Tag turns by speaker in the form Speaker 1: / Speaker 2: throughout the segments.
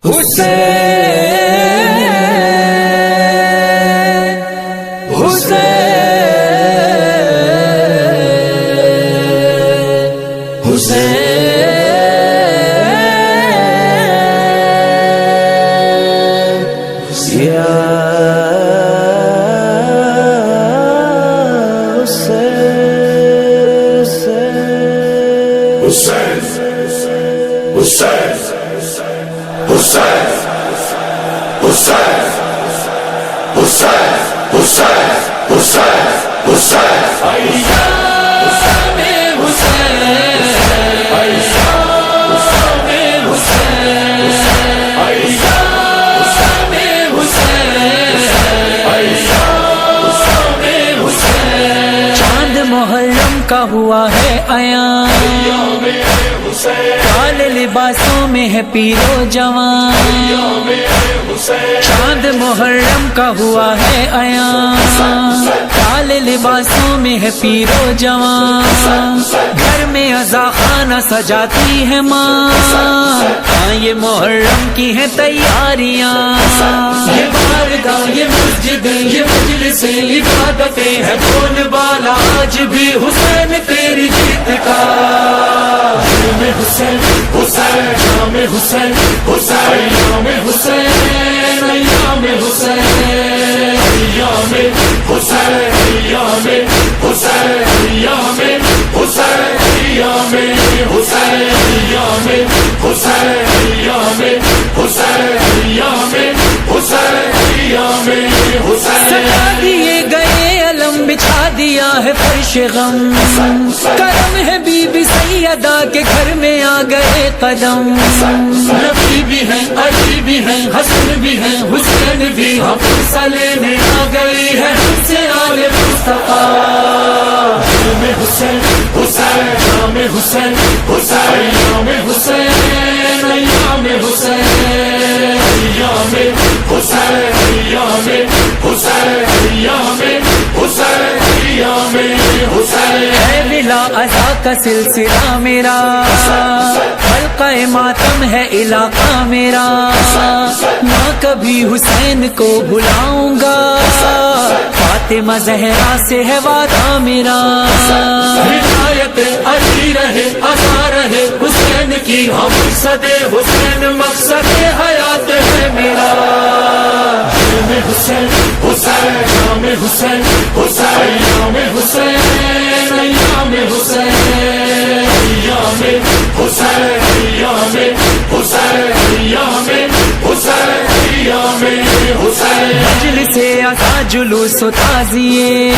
Speaker 1: حسین حسین حسین یا حسین حسین حسین حسین حسین حسین حسین حسین ایام حسین ایام حسین ایام حسین حسین چاند محرم کا ہوا ہے ایام کالے لباسوں میں ہے پیرو جوان چاند محرم کا ہوا ہے ایام کالے لباسوں میں ہے پیرو جوان گھر میں عزا خانہ سجاتی ہے ماں یہ محرم کی ہے تیاریاں یہ بارگاہ یہ مسجد یہ مجلس عبادتیں ہے بول بالا آج بھی حسین تیری جیت کا حسین حسین ایام حسین حسین ایام حسین ایام حسین ایام حسین ایام حسین ایام حسین ایام حسین ایام حسین ایام حسین ایام حسین ایام حسین سجا دیے گئے علم بچھا دیا ہے فرش غم کرم ہے بی بی سیدہ کے گھر میں آ گئے قدم نبی بھی ہیں علی بھی ہیں حسن بھی ہیں حسین بھی حفصہ لینے آ گئی ہے ہم سے آل مصطفیٰ ایام حسین حسین ایام حسین حسین ایام حسین ایام حسین ایام حسین ایام حسین ایام حسین ایام حسین ہے بلا عزا کا سلسلہ میرا حلقہ ماتم ہے علاقہ میرا نہ کبھی حسین کو بھلاؤں گا فاطمہ زہرا سے ہے وعدہ میرا ہدایت علی رہے عطا رہے حسین کی ہم صدے حسین مقصد حیات ہے میرا ایام حسین حسین ایام حسین حسین ایام حسین ایام حسین ایام حسین ایام حسین ایام حسین ایام حسین مجلس عزا جلوس و تعزیے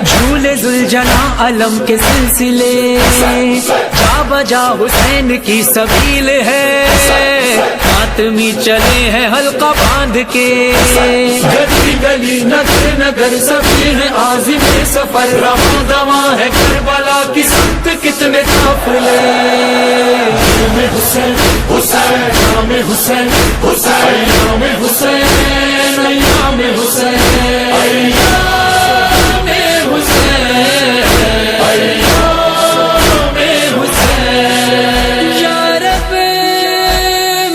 Speaker 1: جھولے ذوالجلاں علم کے سلسلے جا بجا حسین کی سبیل ہے ماتمی چلے ہیں حلقہ باندھ کے گلی گلی نگر نگر سبھی ہیں عازم سفر رواں دواں ہے کربلا کی سمت کتنے قافلے ایام حسین حسین ایام حسین حسین ایام حسین ایام حسین ایام حسین یا رب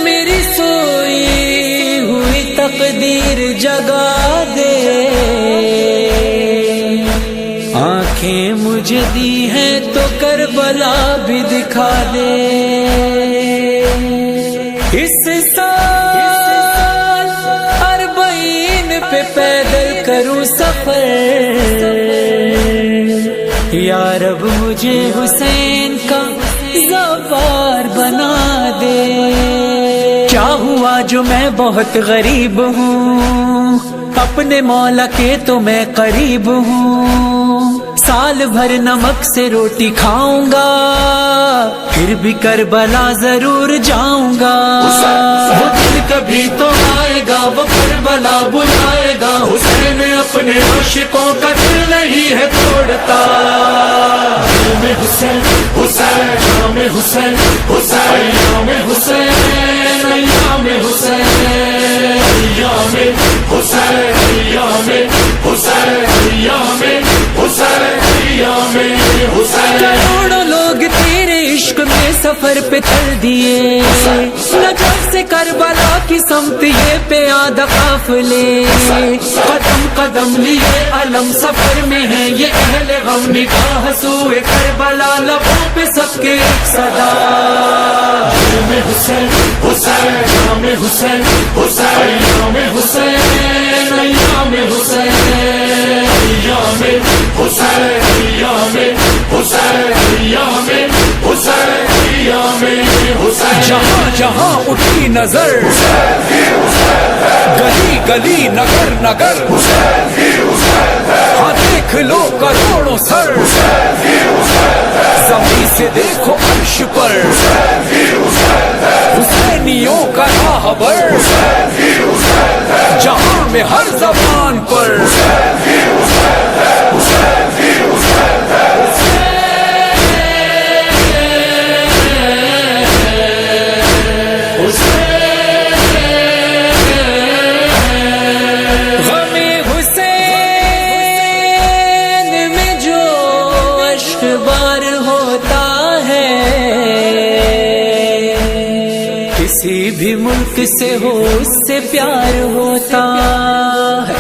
Speaker 1: میری سوئی ہوئی تقدیر جگا دے آنکھیں مجھے دی ہیں تو کربلا بھی دکھا دے اس سال 40 پہ پیدل کروں سفر یا رب مجھے حسین کا زوار بنا دے کیا ہوا جو میں بہت غریب ہوں اپنے مولا کے تو میں قریب ہوں سال بھر نمک سے روٹی کھاؤں گا پھر بھی کربلا ضرور جاؤں گا وہ دن کبھی تو آئے گا وہ کربلا بلائے گا حسین اپنے عاشقوں کا دل نہیں ہے توڑتا ایام حسین حسین ایام حسین حسین ایام حسین ایام حسین ایام حسین ایام حسین ایام حسین کروڑوں لوگ تیرے عشق میں سفر پہ چل دیے نہ نجف سے کربلا کی سمت یہ پیادہ قافلے، قدم قدم لیے علم سفر میں ہے یہ اہل غم، نگاہ سوئے کربلا لبوں پہ سب کے ایک صدا،
Speaker 2: نام حسین حسین نام حسین حسین نام حسین نام حسین نام حسین نام حسین نام حسین
Speaker 1: جہاں جہاں اٹھی نظر گلی گلی نگر نگر، ہاں دیکھ لو کروڑوں سر، زمین سے دیکھو عرش پر حسینیوں کا راہبر، جہاں میں ہر زبان پر کسی بھی ملک سے ہو اس سے پیار ہوتا ہے،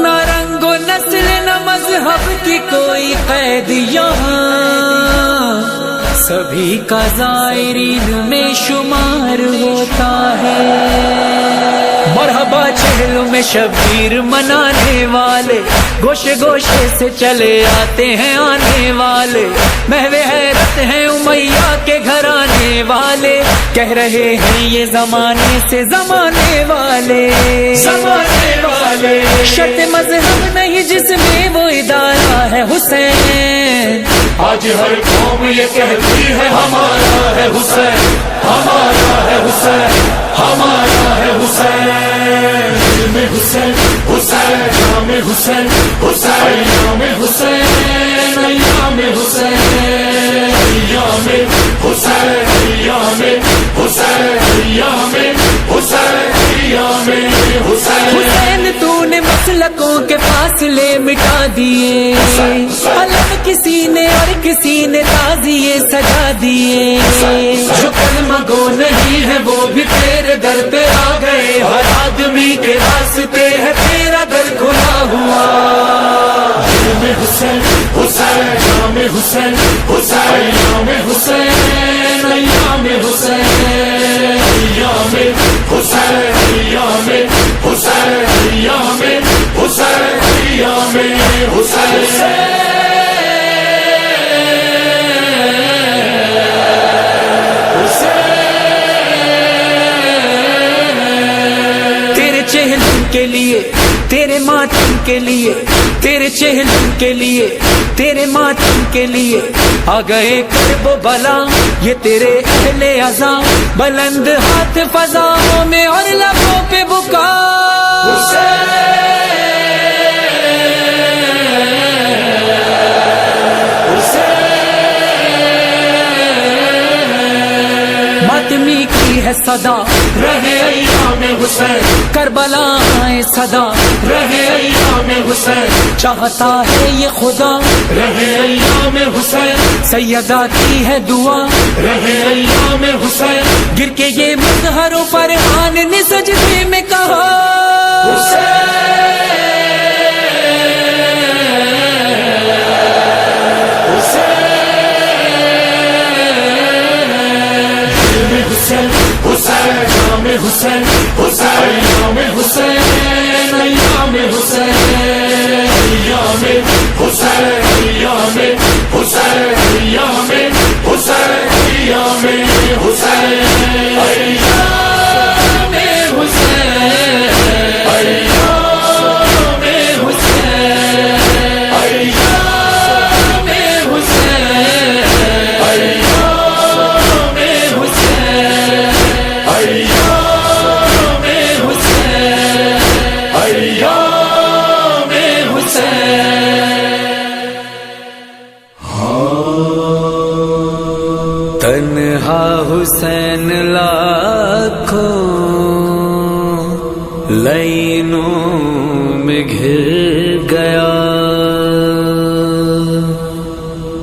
Speaker 1: نہ رنگ و نسل نہ مذہب کی کوئی قید یہاں، سبھی کا زائرین میں شمار ہوتا ہے، مرحبا چہلوں میں شبیر منانے والے، گوشے گوشے سے چلے آتے ہیں آنے والے، محو حیرت ہیں امیہ کے گھرانے والے، کہہ رہے ہیں یہ زمانے سے زمانے والے،
Speaker 2: زمانے والے
Speaker 1: شرط مذہب نہیں جس میں وہ ادارہ ہے حسین،
Speaker 2: آج ہر قوم یہ کہتی ہے ہمارا ہے حسین، ہمارا ہے حسین، ہمارا ہے حسین، علم حسین حسین نام حسین حسین نام حسین نام حسین نام حسین نام حسین نام حسین نام حسین
Speaker 1: حسین تو نے مسلکوں کے فاصلے مٹا دیے، علم کسی نے اور کسی نے تازیے سجا دیے،
Speaker 2: جو کلمہ گو نہیں ہے وہ بھی تیرے در پہ آ گئے، ہر آدمی کے راستے ہے تیرا در کھلا ہوا، علم حسین حسین نام حسین حسین نام حسین نام حسین نام حسین نام حسین نام حسین نام
Speaker 1: کے لیے تیرے ماتم کے لیے، تیرے چہلم کے لیے، تیرے ماتم کے لیے آ گئے کرب و بلا، یہ تیرے اہل عزا، بلند ہاتھ فضاؤں میں اور لبوں پہ بکا، ماتمی کی ہے صدا،
Speaker 2: رہے ایام حسین
Speaker 1: کربلا آئے صدا،
Speaker 2: رہے ایام حسین
Speaker 1: چاہتا ہے یہ خدا،
Speaker 2: رہے ایام حسین
Speaker 1: سیدہ کی ہے دعا،
Speaker 2: رہے ایام حسین
Speaker 1: گر کے یہ مظہر و فرحان نے سجدے میں کہا،
Speaker 2: حسین حسین نام حسین حسین نام حسین نام حسین نام حسین نام حسین نام حسین نام حسین
Speaker 1: تنہا حسین لاکھوں لائنوں میں گھر گیا،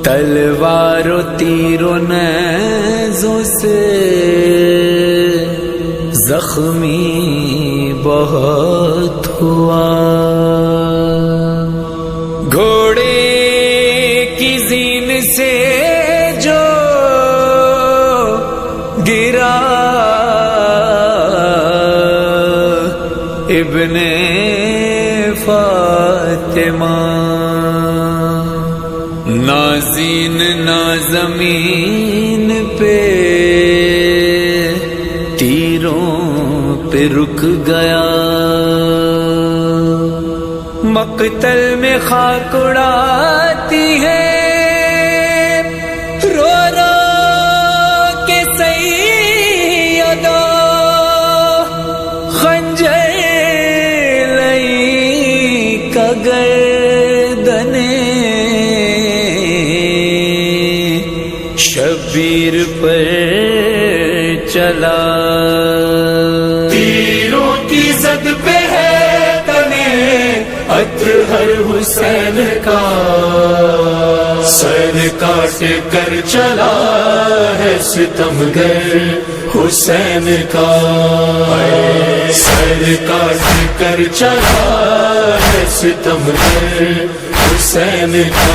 Speaker 1: تلوار و تیر و نیزوں سے زخمی بہت ہوا. گھوڑے کی زین سے جو گرا ابن فاطمہ، نہ زین نہ زمین پہ تیروں پہ رک گیا. مقتل میں خاک اڑاتی ہے رو رو کے سیدہ، خنجر لئی کا گردنے شبیر پر چلا.
Speaker 2: تیروں کی زد پہ ہے تنے عطر ہر حسین کا، سر کاٹ کر چلا ہے ستمگر حسین کا، سر کاٹ کر چلا ہے ستمگر حسین کا.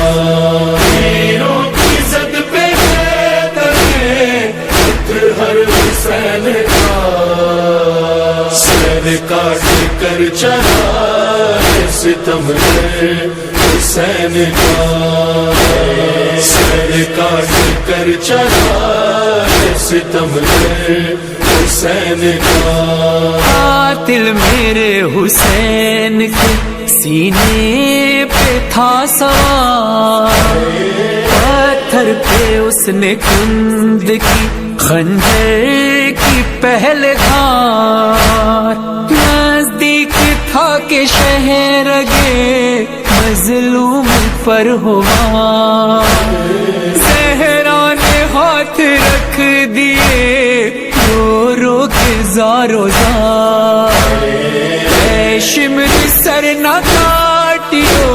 Speaker 2: تیروں کی زد پہ ہے تنے عطر ہر حسین کا، سر کاٹ کر چلا ہے ستمگر حسین کا، سر کاٹ کر چلا ہے ستمگر حسین کا.
Speaker 1: قاتل میرے حسین کے سینے پہ تھا سوار، پتھر پہ اس نے کند کی خنجر کی پہلے دھار. نزدیک تھا کہ شہر گے مظلوم پر ہوا، زہرا نے ہاتھ رکھ دیے رو رو کے زارو زار. اے شمر سر نہ کاٹیو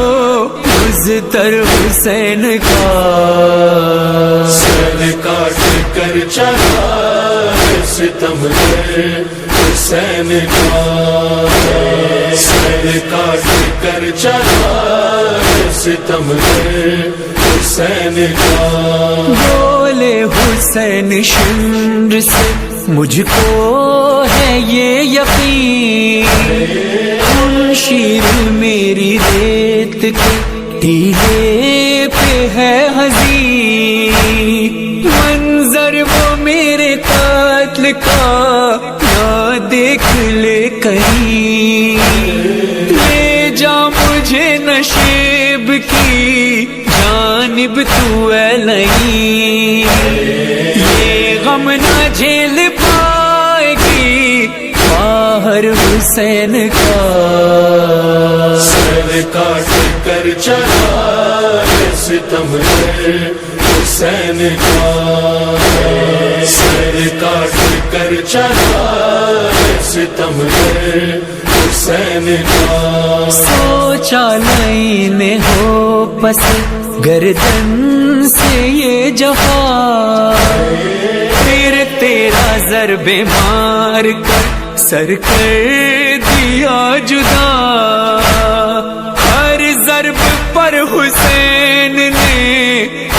Speaker 1: مزتر حسین کا،
Speaker 2: سر کاٹ کر چلا ہے ستمگر حسین کا، سر کاٹ کر چلا ہے ستمگر حسین کا.
Speaker 1: بولے حسین شمر سے مجھ کو ہے یہ یقین، شیر میری ریت کے ٹیلے پہ ہے حزین. منظر وہ میرے قتل کا نہ دیکھ لے کہیں، لے جا مجھے نشیب کی جانب تو اے لئیں. یہ غم نہ جھیل پائے گی باہر حسین کا،
Speaker 2: سر کاٹ کر چلا ہے ستمگر حسین کا، سر کاٹ کر چلا ہے ستمگر حسین کا.
Speaker 1: سوچا لائن ہو پس گردن سے یہ جفا، پھر تیرا ضرب مار کر سر کر دیا جدا. ہر ضرب پر حسین نے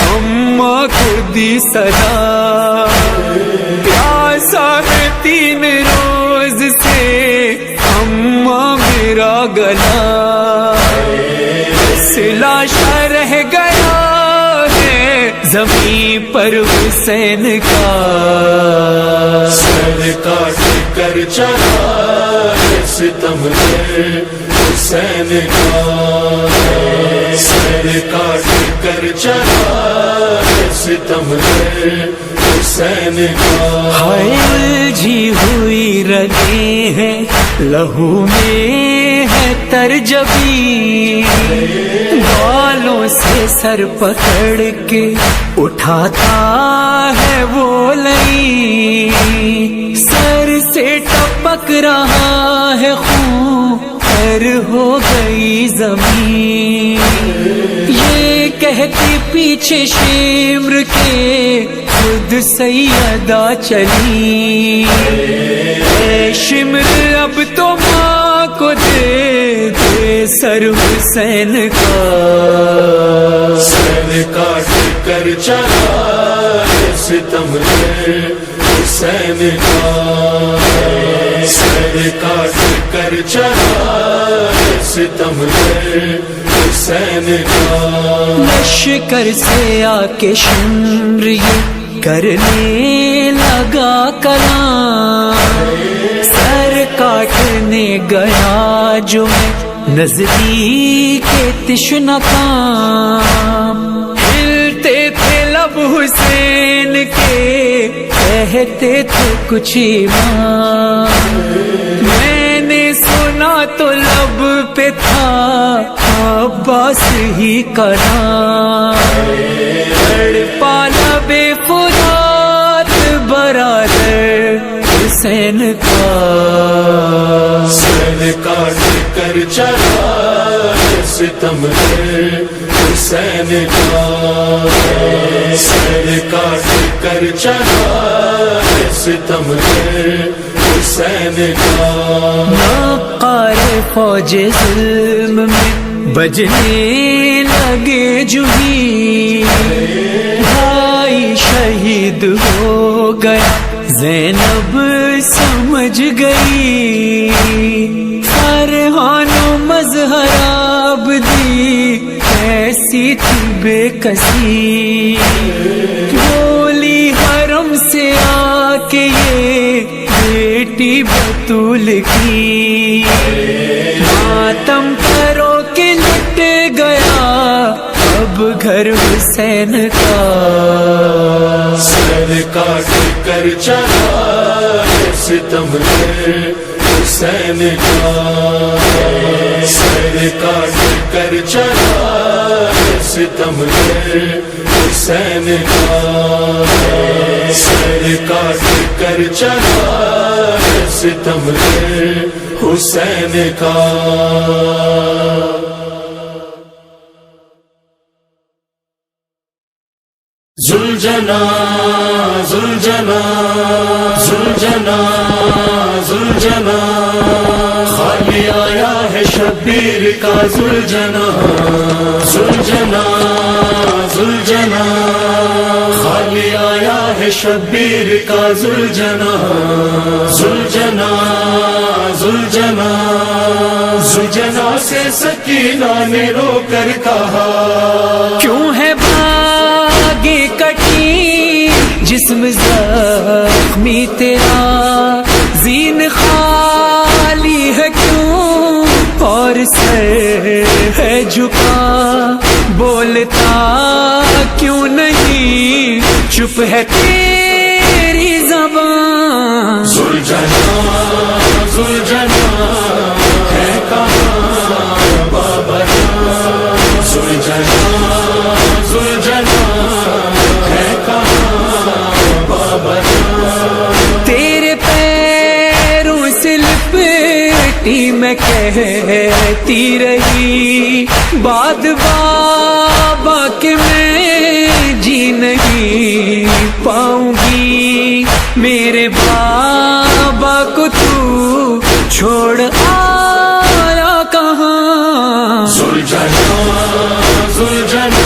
Speaker 1: اماں کو دی صدا، پیاسا ہے 3 روز سے اماں میرا گلا، سلاشا رہ گیا ہے زمین پر حسین کا.
Speaker 2: سر کاٹ کر چلا ہے ستمگر حسین کا، سر کاٹ کر چلا ہے ستمگر حسین کا.
Speaker 1: ہائے الجھی ہوئی رگیں ہیں لہو میں ہے ترجبی، بالوں سے سر پکڑ کے اٹھاتا ہے وہ لئی، سر سے ٹپک رہا ہے خون پر ہو گئی زمین. یہ کہتی پیچھے شمر کے خود سیدہ چلی، اے شمر اب تو ماں کو دے دے سر حسین کا،
Speaker 2: سر کاٹ کر چلا ستم ہے حسین کا، سر کاٹ کر چلا ستم ہے حسین کا،
Speaker 1: لشکر سے آ کے شمر یہ کرنے لگا کلام، سر کاٹنے گیا جو میں نزدیک تشنہ کام، ہلتے تھے لب حسین کے کہتے تھے کچھ ایمان، میں نے سنا تو لب پہ تھا عباس ہی کا نام، پالا بے فرات برادر حسین کا،
Speaker 2: سر کاٹ کر چلا ستم ہے حسین کا، سر کاٹ کر چلا ستم ہے حسین کا،
Speaker 1: ناقار فوج ظلم میں بجنے لگے جوہی، بھائی شہید ہو گیا زینب سمجھ گئی، فرحان و مظہر دی ایسی تھی بے کسی، بولی حرم سے آ کے یہ بیٹی بطول کی، ماتم کرو کہ لٹ گیا اب گھر حسین کا،
Speaker 2: سر کاٹ کر چلا ستم ہے حسین کا، سر کاٹ کر چلا ستم ہے حسین کا، سر کاٹ کر چلا ستم ہے حسین کا۔ زلجنا زلجنا زلجنا زلجنا، خالی آیا ہے شبیر کا زلجنا، زلجنا زلجنا، خالی آیا ہے شبیر کا زلجنا، زلجنا زلجنا، زلجنا سے سکینہ نے رو کر کہا،
Speaker 1: کیوں ہے باغِ کٹی جسم زخمی تیرا، زین خالی ہے کیوں اور سر ہے جھکا، بولتا کیوں نہیں چپ ہے تیری زبان،
Speaker 2: زلجنا زلجنا ہے کہاں بابا جان، زلجنا زلجنا ہے کہاں بابا جان،
Speaker 1: تیرے پیروں سے لپٹی میں کہتی رہی، بعد بابا کے میں جی نہیں پاؤں گی، میرے بابا کو تو چھوڑ آیا کہاں،
Speaker 2: زلجنا زلجنا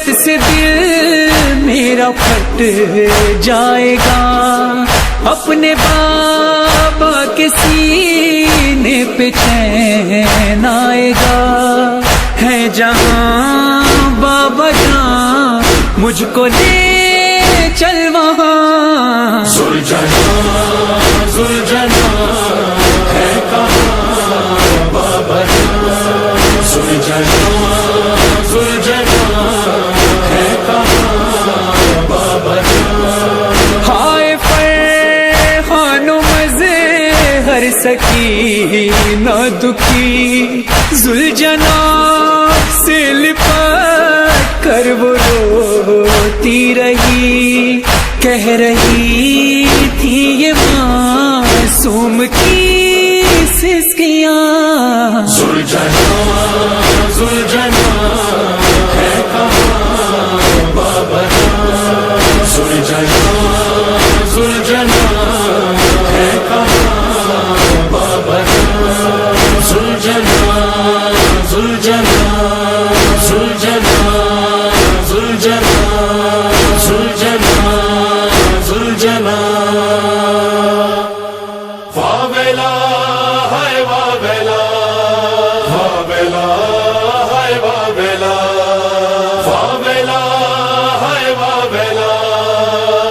Speaker 1: غربت سے دل میرا پھٹ جائے گا، اپنے بابا کے سینے پہ چین آئے گا، ہے جہاں بابا جہاں مجھ کو لے چل وہاں،
Speaker 2: زلجھنا زلجھنا ہے کہاں بابا جان، زلجھنا زلجھنا ہے کہاں بابا جان،
Speaker 1: ہائے فرحان و مظہر سکینہ دکھی، زلجھنا سے لپٹ کر وہ روتی رہی، کہہ رہی تھی یہ معصوم کی سسکیاں،
Speaker 2: زلجھنا زلجھنا ہے کہاں بابا جان، زلجھنا زلجھنا ہے کہاں بابا جان، زلجھنا زلجھنا زلجھنا زلجھنا زلجھنا زلجھنا، واویلا ہائے واویلا، واویلا ہائے واویلا، واویلا ہائے واویلا،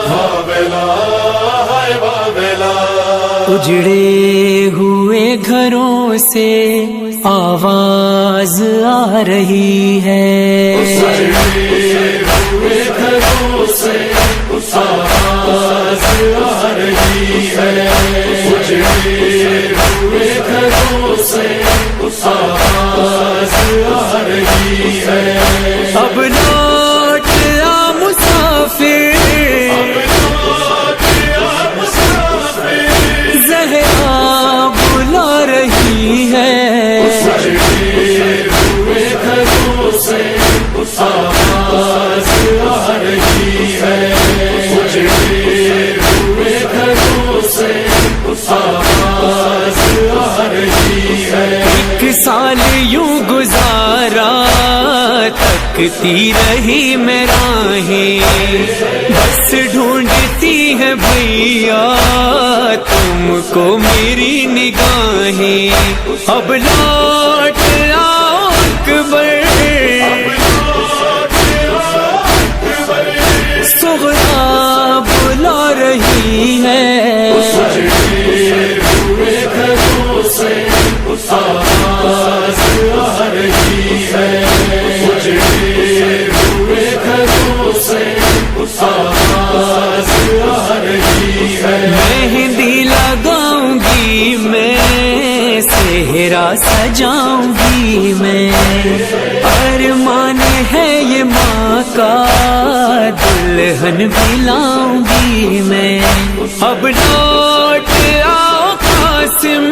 Speaker 2: واویلا ہائے واویلا،
Speaker 1: اجڑے ہوئے گھروں سے آواز آ رہی ہے،
Speaker 2: ہوئے گھروں سے آواز آ رہی ہے، اجڑے ہوئے گھروں سے آواز آ رہی ہے،
Speaker 1: اب لوٹ آ مسافر، زہرا بلا رہی ہے،
Speaker 2: ہوئے گھروں سے آواز آ رہی ہے، اجڑے ہوئے گھروں سے آواز آ رہی ہے،
Speaker 1: ایک سال یوں گزارا تکتی رہی میں راہیں، بس ڈھونڈتی ہے بھیا تم کو میری نگاہیں، اب لوٹ آؤ اکبر، صغرا بلا رہی ہے،
Speaker 2: ہوئے گھروں سے آواز آ رہی ہے، اجڑے ہوئے گھروں سے آواز آ رہی ہے،
Speaker 1: مہندی لگاؤں گی میں، صحرا سجاؤں گی میں، ارمان ہے یہ ماں کا دلہن بھی لاؤں گی میں، اب لوٹ آؤ قاسم،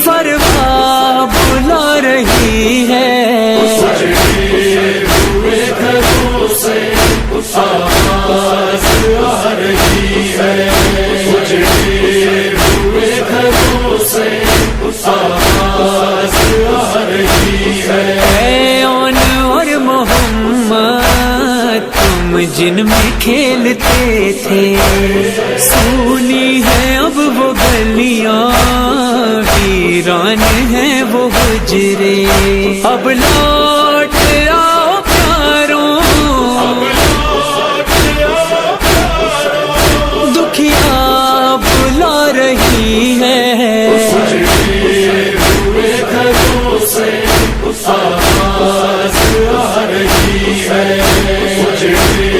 Speaker 1: فروا بلا رہی ہے،
Speaker 2: ہوئے گھروں سے آواز آ رہی ہے، اجڑے ہوئے گھروں سے آواز آ رہی ہے،
Speaker 1: اے اون اور محمد تم جن میں کھیلتے تھے، سونی ہے اب وہ گلیاں، ویران ہیں وہ حجرے، اب لوٹ آؤ پیاروں، دکھیا بلا رہی ہے،
Speaker 2: ہوئے گھروں سے آواز آ رہی ہے، اجڑے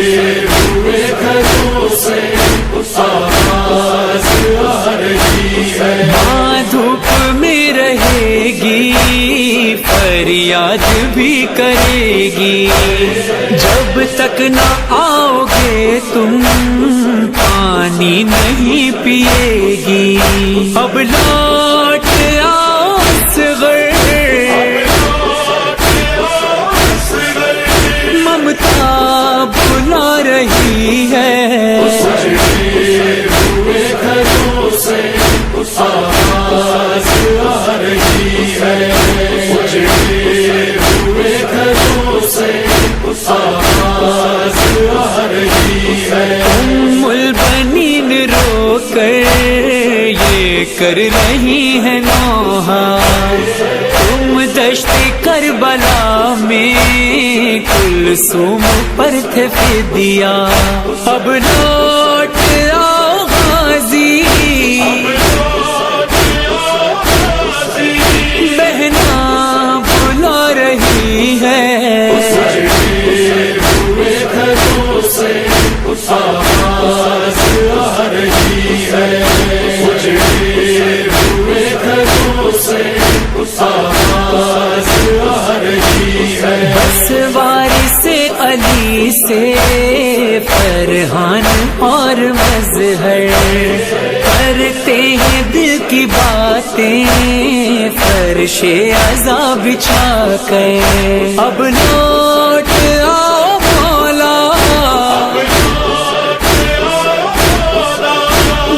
Speaker 2: ہوئے گھروں سے آواز آ رہی ہے،
Speaker 1: ماں دھوپ میں رہے گی، فریاد بھی کرے گی، جب تک نہ آؤ گے تم پانی نہیں پیے گی، اب لوٹ آؤ اصغر، ممتا بلا رہی ہے،
Speaker 2: ہوئے گھروں سے آواز آ رہی ہے، اجڑے گھروں سے آواز آ رہی ہے،
Speaker 1: ام البنین رو کر یہ کر رہی ہے نوحہ، تم دشت کربلا میں کلثوم پر تھے فدیہ، اب لوٹ آؤ غازی، بہنا بلا رہی ہے،
Speaker 2: گھروں سے آواز آ رہی ہے، ہوئے گھروں سے آواز آ رہی ہے،
Speaker 1: بس وارث علی سے فرحان اور مظہر کرتے ہیں دل کی باتیں فرش عزا بچھا کر، اب لوٹ آؤ مولا،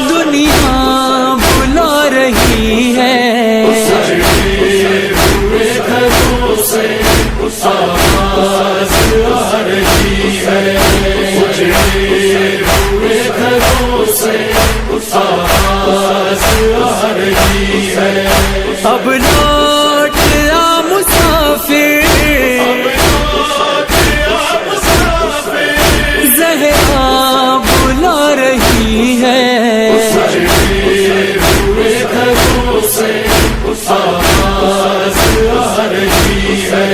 Speaker 1: دنیا بلا رہی ہے،
Speaker 2: گھروں سے آواز آ رہی ہے، ہوئے گھروں سے آواز آ رہی ہے،
Speaker 1: اب لوٹ آ مسافر، زہرا بلا رہی ہے،
Speaker 2: ہوئے گھروں سے آواز آ رہی ہے،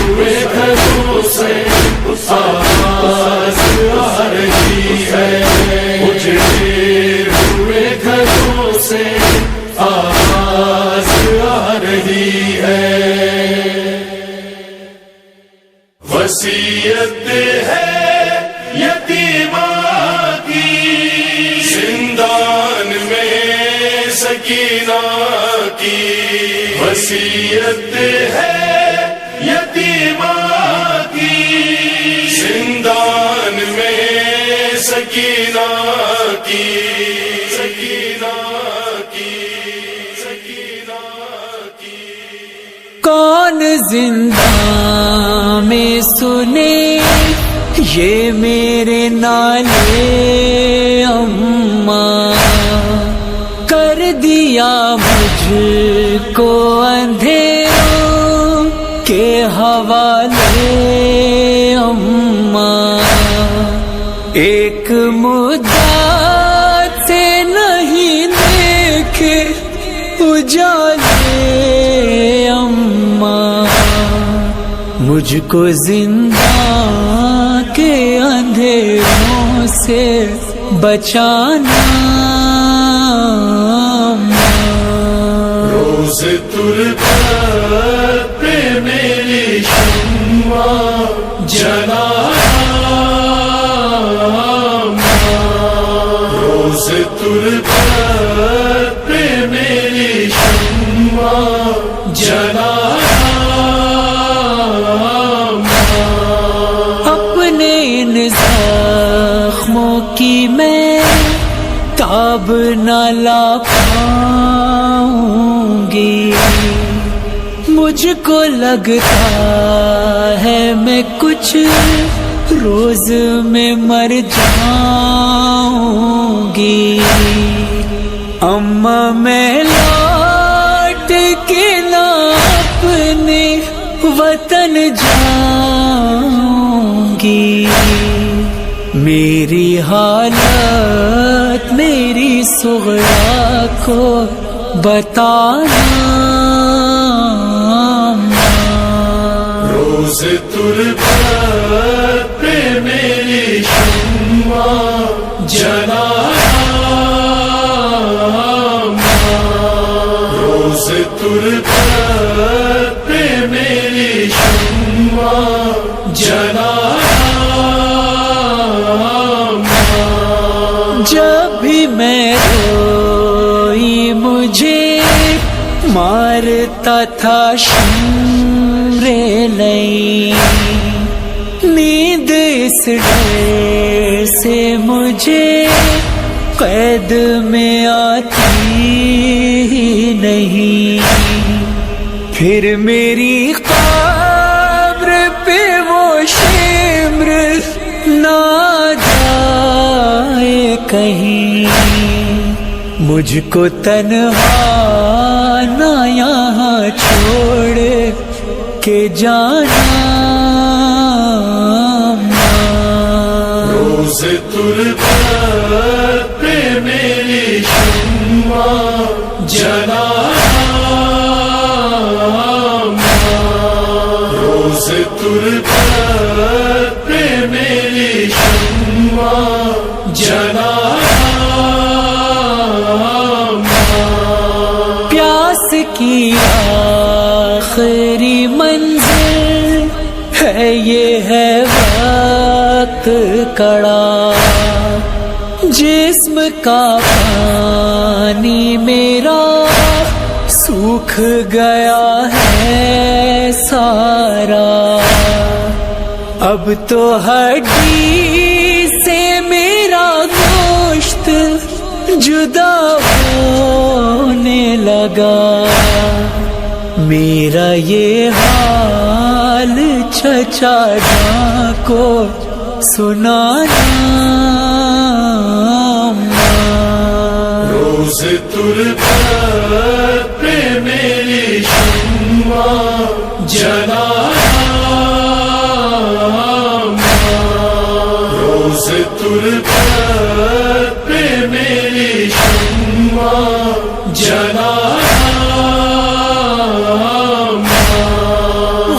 Speaker 2: ہوئے گھروں سے آواز آ رہی ہے، ہوئے گھروں سے آواز آ رہی ہے، وصیت ہے یتیمہ کی زندان میں سکینہ کی، وصیت ہے یتیمہ کی زندان میں سکینہ کی، سکینہ کی، سکینہ کی،
Speaker 1: کون زندان میں سنے یہ میرے نالے اماں، کر دیا مجھ کو اندھیروں کے حوالے اماں، ایک مدت سے نہیں دیکھے اجالے اماں، مجھ کو زندہ کے اندھیروں سے بچانا،
Speaker 2: روز تربت پہ میری شمع جلانا، روز تربت پہ میری شمع جلانا،
Speaker 1: اپنے ان زخموں کی میں تاب نہ لا پاؤں گی، مجھ کو لگتا ہے میں کچھ روز میں مر جاؤں گی، اماں میں لوٹ کے نہ اپنے وطن جاؤں گی، میری حالت میری صغرا کو بتانا،
Speaker 2: روز تربت پہ میری شمع جلانا، روز تربت پہ میری شمع جلانا،
Speaker 1: جب بھی میں روئی مجھے مارتا تھا شمر لئی، نیند اس ڈر سے مجھے قید میں آتی ہی نہیں، پھر میری قبر پہ وہ شمر نہ جائے کہیں، مجھ کو تنہا نہ یہاں چھوڑ کے جانا۔
Speaker 2: روز تربت پہ میری شمع جلانا، روز تربت پہ میری شمع جلانا۔
Speaker 1: پیاس کی آخری منزل ہے یہ ہے وقت کڑا، جسم کا پانی میرا سوکھ گیا ہے سارا، اب تو ہڈی سے میرا گوشت جدا ہونے لگا، میرا یہ حال چچا جان کو سنانا۔
Speaker 2: روز تربت پہ میری شمع جلانا، روز تربت پہ میری شمع جلانا۔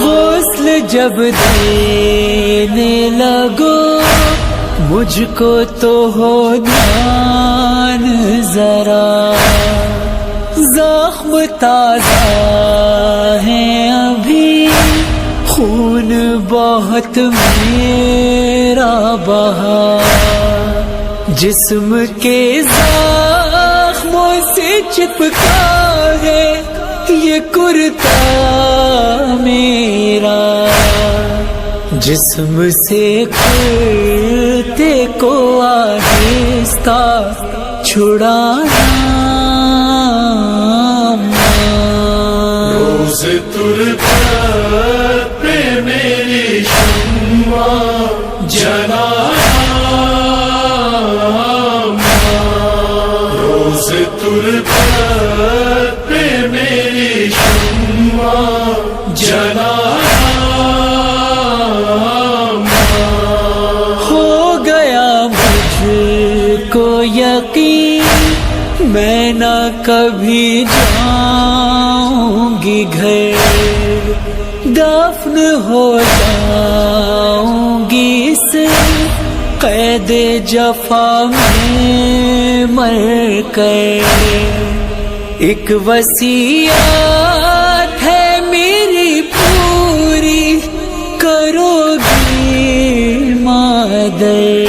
Speaker 1: غسل جب دینے لگو مجھ کو تو ہو دھیان ذرا، زخم تازہ ہیں ابھی، خون بہت میرا بہا، جسم کے زخموں سے چپکا ہے یہ کرتا میرا، جسم سے کرتے کو آہستہ چھڑانا۔
Speaker 2: روز تربت پہ میری شمع جلانا، روز تربت پہ میری شمع جلانا۔
Speaker 1: ہو گیا مجھ کو یقین میں نہ کبھی جاؤں گی گھر، دفن ہو جاؤں گی اس قید جفا میں مر کر۔ ایک وصیت ہے میری پوری کرو گی مادر،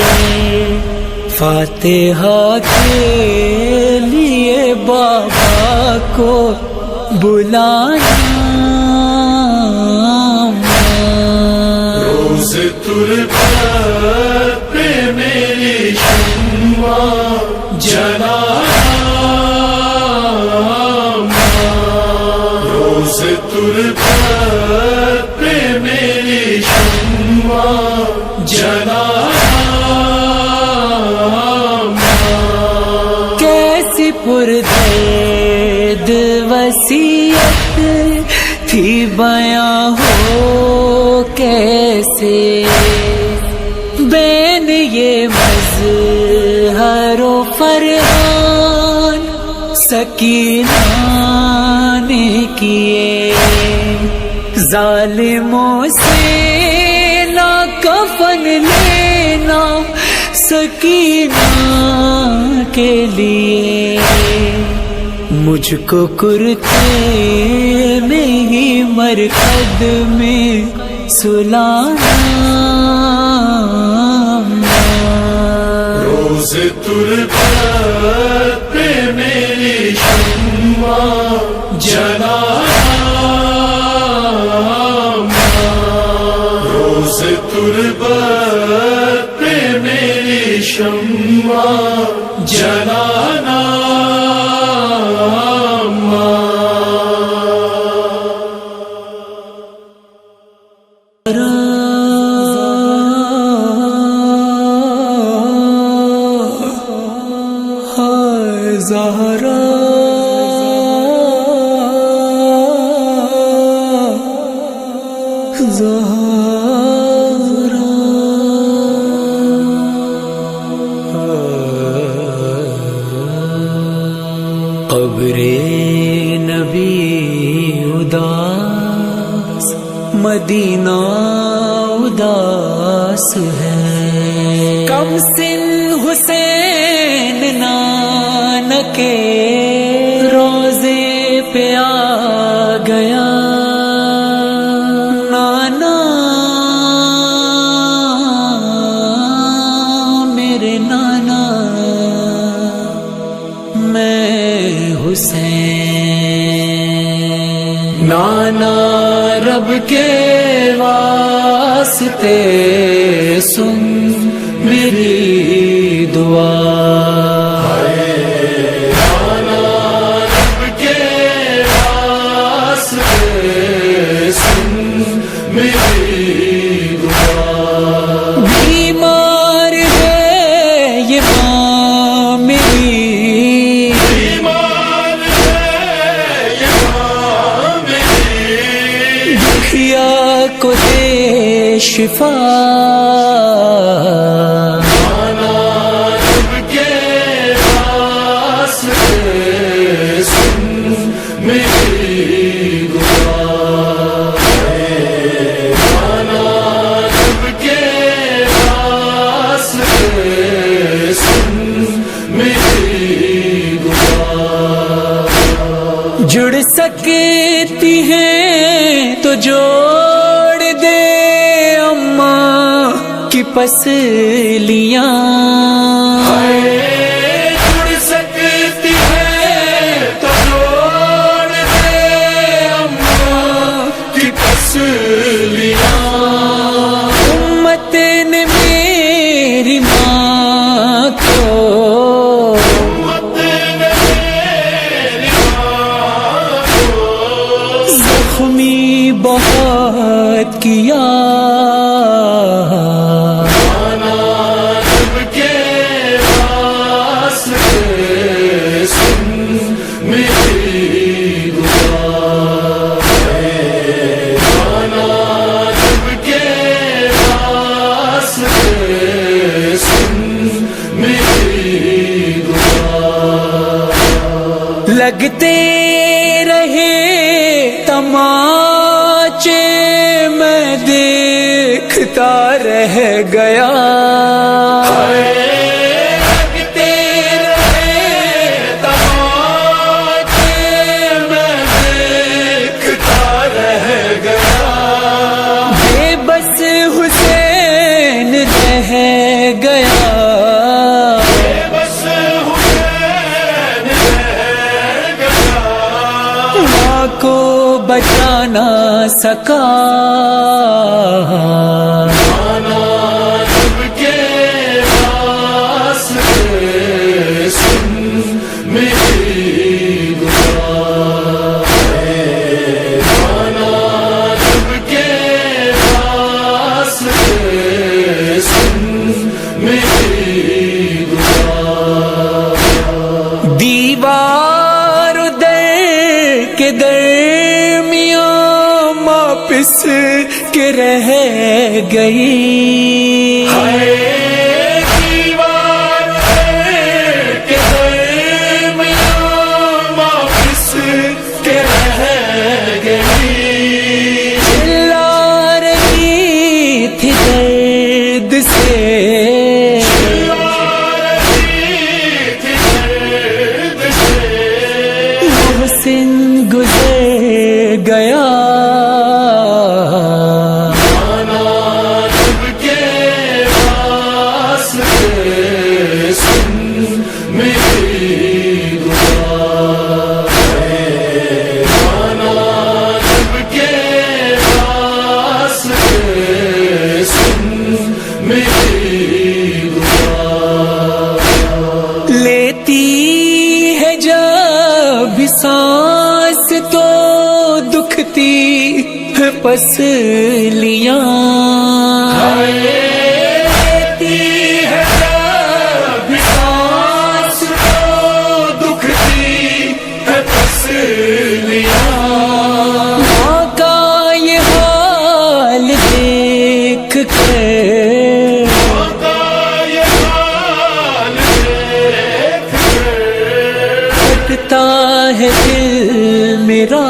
Speaker 1: فاتحہ کے لیے بابا کو بلانا۔
Speaker 2: روز تربت پہ میری شمع جلانا، روز تربت پہ میری شمع جلانا۔
Speaker 1: کیسی پردرد وصیت تھی بیاں ہو کیسے، بین یہ مظہر و فرحان سکینہ نے کیے، ظالموں سے نہ کفن لینا سکینہ کے لیے، مجھ کو کرتے میں ہی مرقد میں سلانا۔
Speaker 2: روز تربت پہ میری شمع جلانا، روز تربت پہ میری شمع جلانا۔
Speaker 1: قبر نبی اداس مدینہ اداس ہے، کم سن حسین نانک کے روزے پہ آ گیا، نانا میرے نانا میں حسین،
Speaker 2: نانا رب کے واسطے سن میری دعا، نانا رب کے واسطے سن میری دعا،
Speaker 1: بیمار ہے یہ ماں میری، کو دے شفا،
Speaker 2: نانا رب کے واسطے سن میری دعا، نانا رب کے واسطے سن میری دعا،
Speaker 1: جڑ سکتی ہیں تو جوڑ دے اماں کی پسلیاں،
Speaker 2: جڑ سکتی ہے تو جوڑ دے اماں کی پسلیاں،
Speaker 1: امت نے میری ماں کو زخمی بہت کیا،
Speaker 2: نانا رب کے واسطے سن میری دعا، نانا رب کے واسطے سن میری دعا،
Speaker 1: لگتے رہے تماچے میں دیکھتا رہ گیا،
Speaker 2: لگتے رہے تماچے میں دیکھتا رہ گیا،
Speaker 1: بے بس حسین رہ گیا،
Speaker 2: بس حسین رہ گیا،
Speaker 1: ماں کو بچا نہ سکا،
Speaker 2: نانا رب کے واسطے سن میری دعا، نانا رب کے واسطے سن میری دعا،
Speaker 1: دیوار در کے درمیان واپس کے رہ گئی،
Speaker 2: دیوار کے درمیان واپس کے رہ گئی،
Speaker 1: چلا رہی تھی درد سے محسن گزر گیا،
Speaker 2: نانا رب کے واسطے سن میری دعا، نانا رب کے واسطے سن میری دعا،
Speaker 1: لیتی ہے جب سانس تو دکھتی ہے پسلیاں،
Speaker 2: لیتی ہے جب سانس تو دکھتی ہے پسلیاں،
Speaker 1: ماں کا یہ حال کے پھٹتا ہے دل میرا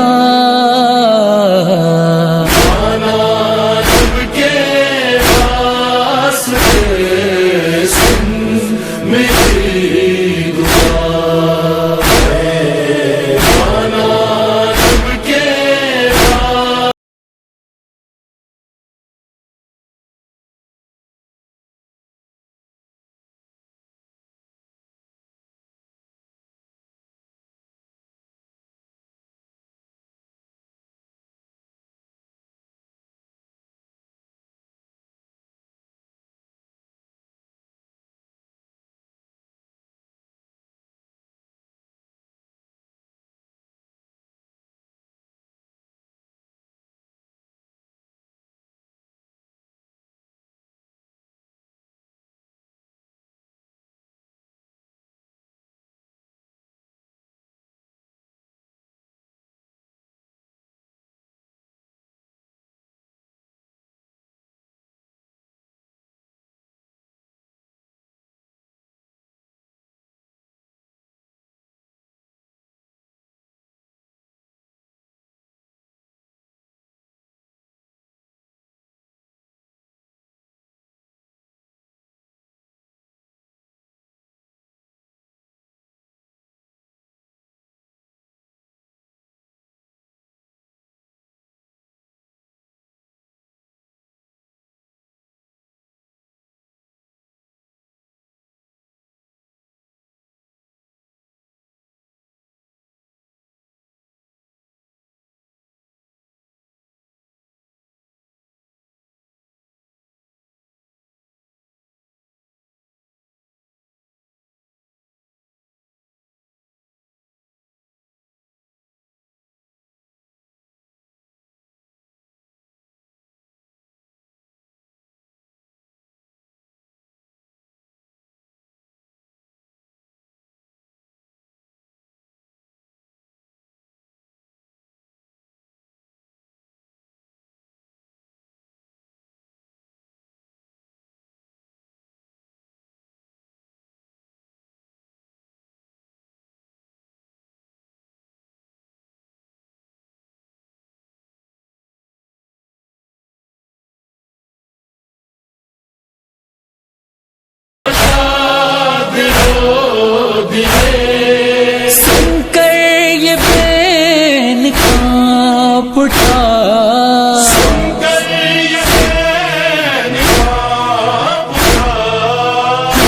Speaker 1: سن کر یہ بین کانپ اٹھا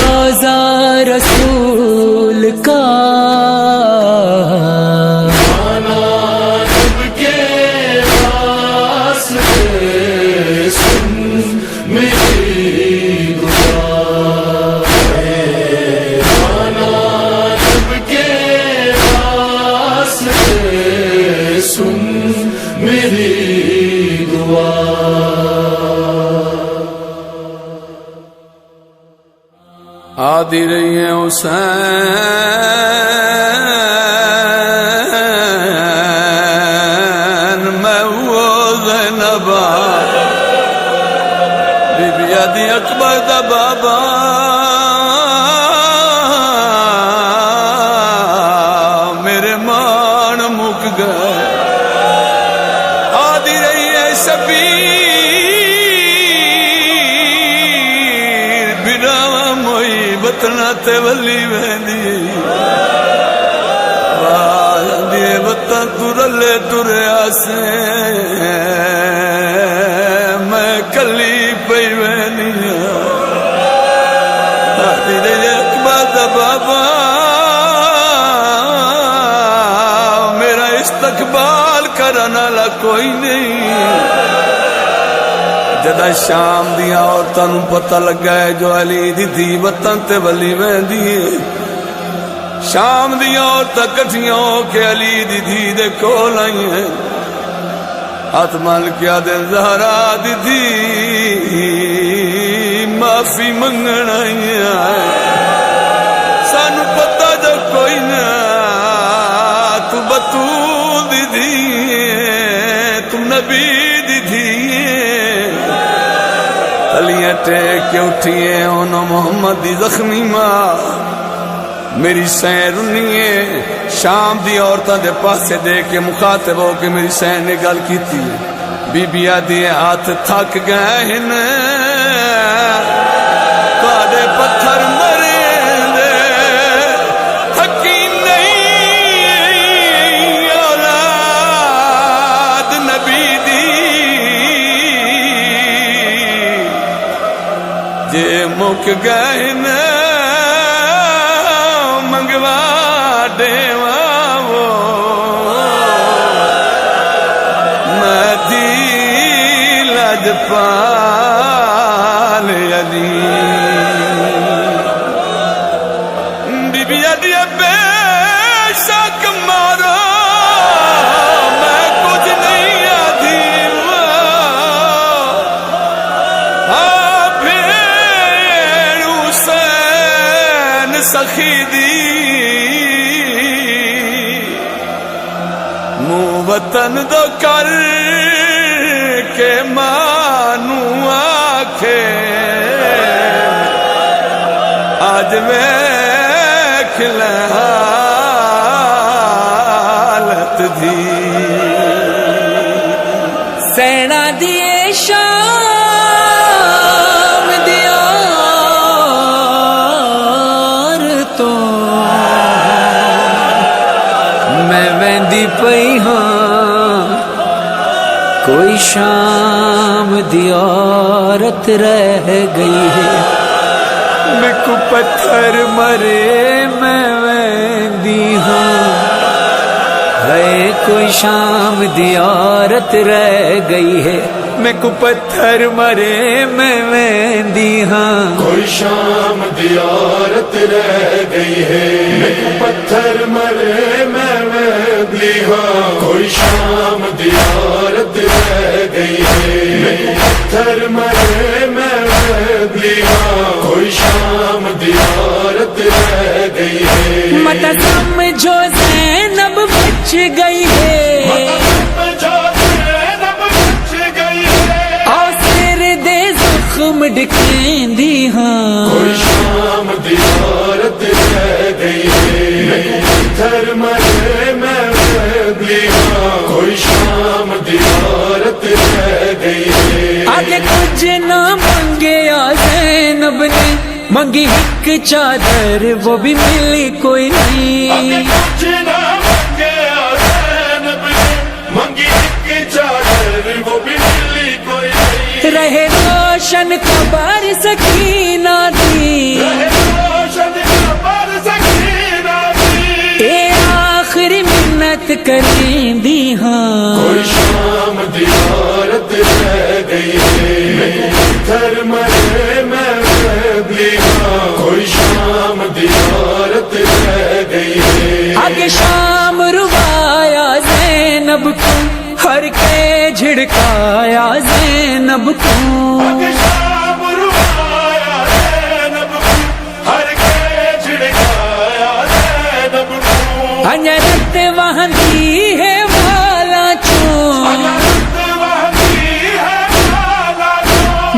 Speaker 1: روضہ رسول کا
Speaker 3: آدھی رہی ہیں حسین میں وہ زینب بی بی آدھی اکبر دا بابا میرے مان مک گئے آدھی رہی ہے شبیر بتنا تے ولی ویندی واندی بتاں ترلے تریا سے میں کلی پئی ویندی آدھی رہی اکبر دا بابا میرا استقبال کرن والا کوئی نہیں جدا شام دیا عورتاں نوں پتہ لگا ہے جو علی دی دھی وطن تے ولی ویندی ہے شام دیا عورتاں کٹھیاں ہو کے علی دی دھی دے کول آئی ہیں ہاتھ مل کے دے زہرا دی دھی معافی منگن آئی ہیں سانو پتہ جو کوئی نہ تو بطول دی دھی تو نبی دی دھی تلیاں ٹیک کے اٹھیے اونا محمد دی زخمی ماں میری سین رنیے شام دی عورتاں دے پاسے دے کے مخاطب ہو کے میری سین نے گل کیتی بی بی آدھی ہاتھ تھک گئے ہن تواڈے پتھر مرے دے تھکی نہیں اولاد نبی دی جے مک گئے نا منگوا دیواں وہ میں دی لجپال علی بی بی علی بے شک مارو میں کچھ نہیں آدھی سخی دی منہ وطن دو کر کے مانو آکھے آج ویکھ لے حالت دی
Speaker 1: سینا دیے شام دیار تو میں ویندی پئی ہاں کوئی شام دیارت رہ گئی ہے میں کو پتھر مرے میں ویندی ہاں ہے کوئی شام دیارت رہ گئی ہے میں کو پتھر مرے میں ویندی ہاں
Speaker 2: کوئی شام دیارت رہ گئی ہے میں کو پتھر مرے میں ویندی ہاں کوئی شام دیارت رہ گئی ہے میں کو پتھر مرے میں ویندی ہاں کوئی شام دیارت رہ گئی ہے
Speaker 1: مت سمجھو زینب بچ گئی ہے زخم ڈکھیندی ہاں
Speaker 2: کوئی شام دیارت رہ گئی ہے میں کو پتھر مرے میں ویندی ہاں کوئی شام دیارت رہ گئی ہے
Speaker 1: آگے کچھ نہ منگیا زینب نے منگی ایک چادر وہ بھی ملی کوئی نہیں
Speaker 2: کچھ نہ منگیا زینب نے منگی ایک چادر وہ بھی ملی کوئی نہیں
Speaker 1: رہے روشن قبر سکینہ دی اے آخری منت کریں دی ہاں
Speaker 2: کوئی شام دیارت رہ گئی ہے میں کو پتھر مرے میں ویندی ہاں کوئی شام دیارت رہ گئی ہے
Speaker 1: آگے شام روایا زینب کو ہر کے جھڑکایا زینب کو
Speaker 2: شام روایا زینب کو ہر کے جھڑکایا زینب کو
Speaker 1: انجرت وہاں دی ہے والا چون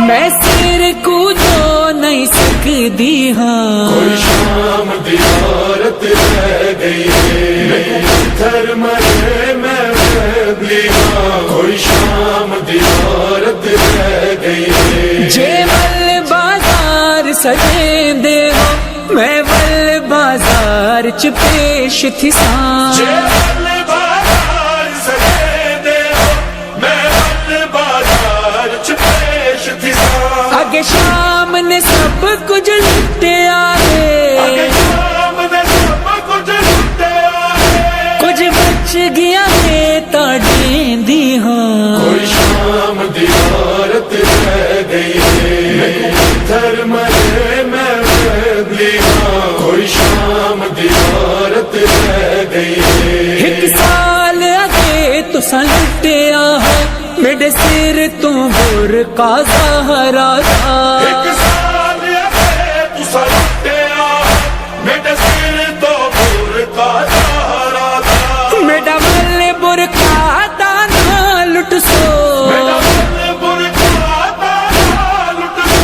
Speaker 1: میں سر کو جو نہیں سکتی ہاں
Speaker 2: کوئی شام دیارت رہ گئی ہے میں کو پتھر مرے میں ویندی ہاں کوئی شام دیارت رہ گئی ہے
Speaker 1: جے ول بازار سجیں دے ہو میں ول بازار چ پیش تھی سان
Speaker 2: ول بازار سجے دے ہو میں ول بازار چ پیش تھی سان
Speaker 1: آگے شام نے سب کچھ لٹیا ہے
Speaker 2: شام نے سب کچھ لٹیا ہے
Speaker 1: کچھ بچ گیا ہے تا ڈیندی ہاں
Speaker 2: کوئی شام دیارت رہ گئی ہے میں کو پتھر مرے میں ویندی ہاں کوئی شام دیارت رہ گئی ہے
Speaker 1: ایک سال آگے تو لٹیا ہو میرے سر تو برقع زہرا تھا
Speaker 2: ایک سال ہے تو سلٹیا میرے سر تو برقع زہرا تھا
Speaker 1: میرا ول برقع دانا لٹ سو
Speaker 2: میرا ول برقع دانا لٹ سو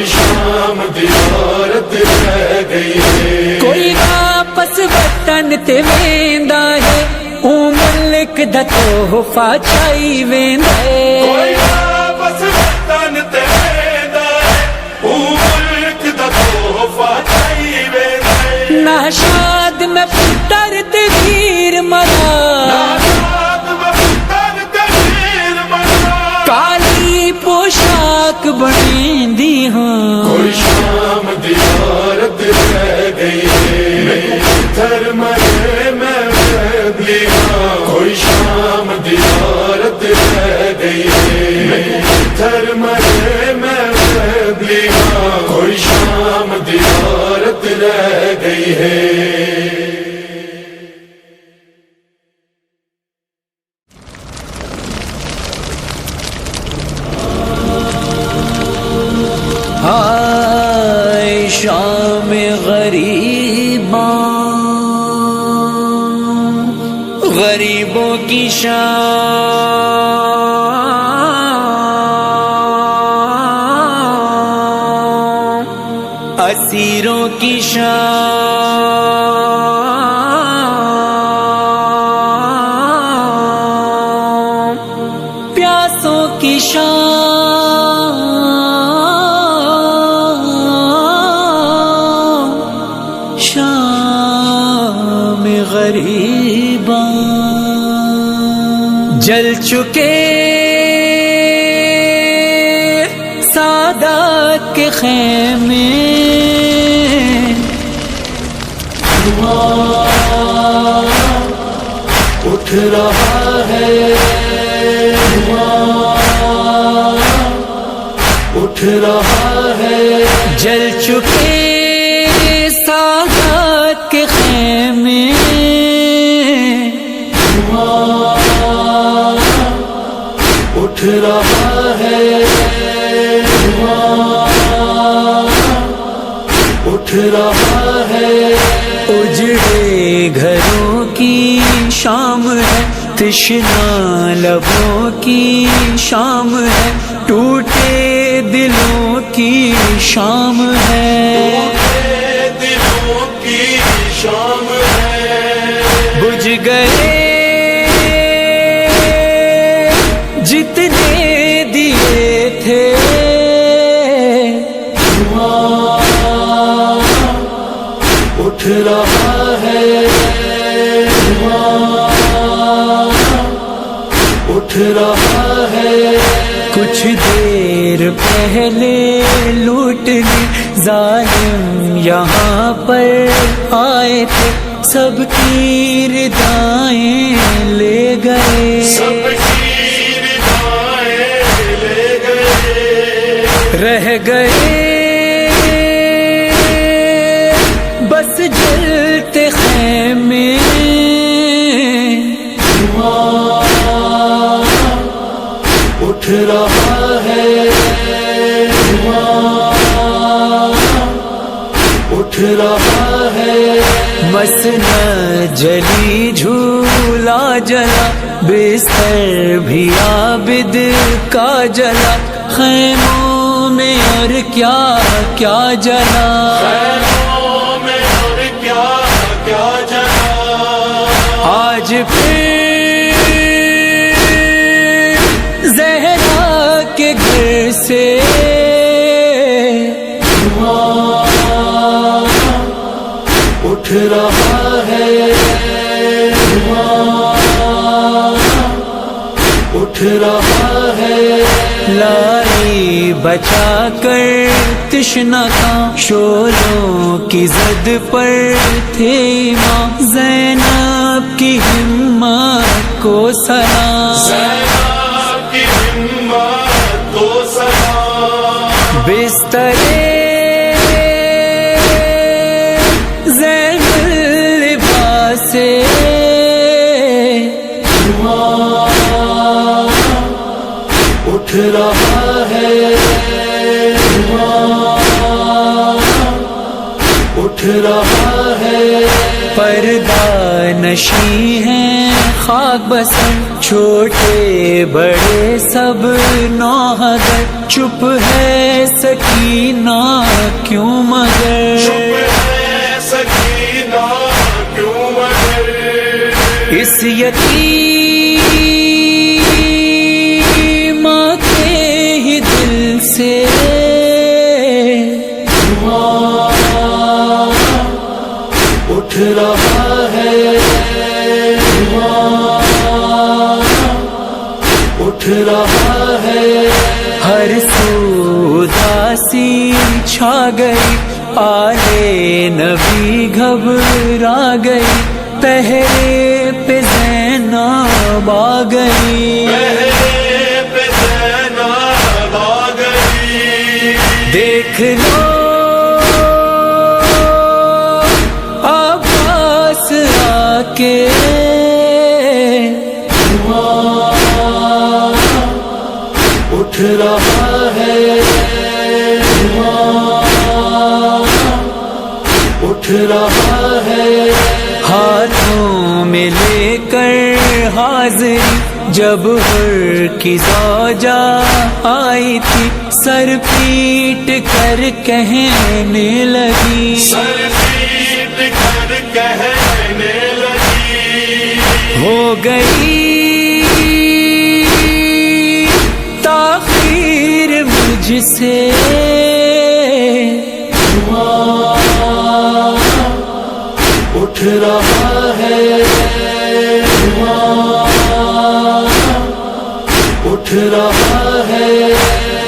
Speaker 2: کوئی شام دیارت رہ گئی ہے
Speaker 1: کوئی واپس وطن تے ویندا ہے او ملک دا تحفہ چائی ویندا
Speaker 2: کوئی
Speaker 1: ہے
Speaker 2: واپس وطن تے ویندا ہے او ملک دا تحفہ چائی ویندا ہے
Speaker 1: ناشاد میں پتر تے ویر مرا
Speaker 2: ناشاد میں پتر تے ویر مرا
Speaker 1: کالی پوشاک بنیندی ہاں
Speaker 2: کوئی شام دیارت رہ گئی ہے پتھر مرے میں بھی ہاں کوئی شام دیارت رہ گئی ہے پتھر مرے میں بھی ہاں کوئی شام دیارت رہ گئی ہے
Speaker 1: ہائے شام غریباں غریبوں کی شام اسیروں کی شام پیاسوں کی شام غریباں جل چکے سادات کے خیمے
Speaker 2: اٹھ رہا ہے اٹھ رہا ہے
Speaker 1: جل چکے سادات کے خیمے
Speaker 2: اٹھ رہا ہے اٹھ رہا ہے
Speaker 1: اجڑے گھروں کی شام ہے تشنا لبوں کی شام ہے ٹوٹے دلوں کی شام ہے
Speaker 2: دلوں کی شام ہے
Speaker 1: بجھ گئے جتنے دیے تھے
Speaker 2: اٹھ رہا ہے اٹھ رہا ہے
Speaker 1: کچھ دیر پہلے لوٹنے ظالم یہاں پر آئے تھے سب کی ردائیں لے گئے
Speaker 2: سب کی ردائیں لے گئے
Speaker 1: رہ گئے بس جلتے خیمے
Speaker 2: اٹھ رہا ہے اٹھ رہا ہے
Speaker 1: مسند جلی جھولا جلا بستر بھی عابد کا جلا خیموں میں اور کیا کیا جلا
Speaker 2: خیموں میں اور کیا کیا جلا
Speaker 1: آج پھر زہرا کے گھر سے
Speaker 2: اٹھ رہا ہے اٹھ رہا ہے
Speaker 1: لائی بچا کر تشنا کا شولوں کی زد پر تھے ماں زینب کی ہمت کو سلام
Speaker 2: زینب کی ہمت کو سلام
Speaker 1: بستر زین اللباس
Speaker 2: اٹھ رہا ہے اٹھ رہا ہے
Speaker 1: پردہ نشی ہیں خاک بسر چھوٹے بڑے سب نوحدر چپ ہے سکینہ کیوں مگر
Speaker 2: سکینہ کیوں مگر
Speaker 1: اس یتیم کے ہی دل سے
Speaker 2: اٹھ رہا ہے اٹھ رہا ہے
Speaker 1: ہر سو اداسی چھا گئی آلے نبی گھبرا گئی پہرے پہ زینب آ گئی
Speaker 2: پہ زینب آ گئی
Speaker 1: دیکھ لو عباس آ کے
Speaker 2: اٹھ رہا ہے اٹھ رہا ہے
Speaker 1: ہاتھوں میں لے کر حاضر جب ہر کی زوجہ آئی تھی سر پیٹ کر کہنے لگی
Speaker 2: سر پیٹ کر کہنے لگی
Speaker 1: ہو گئی تاخیر مجھ سے
Speaker 2: اٹھ رہا ہے اٹھ رہا ہے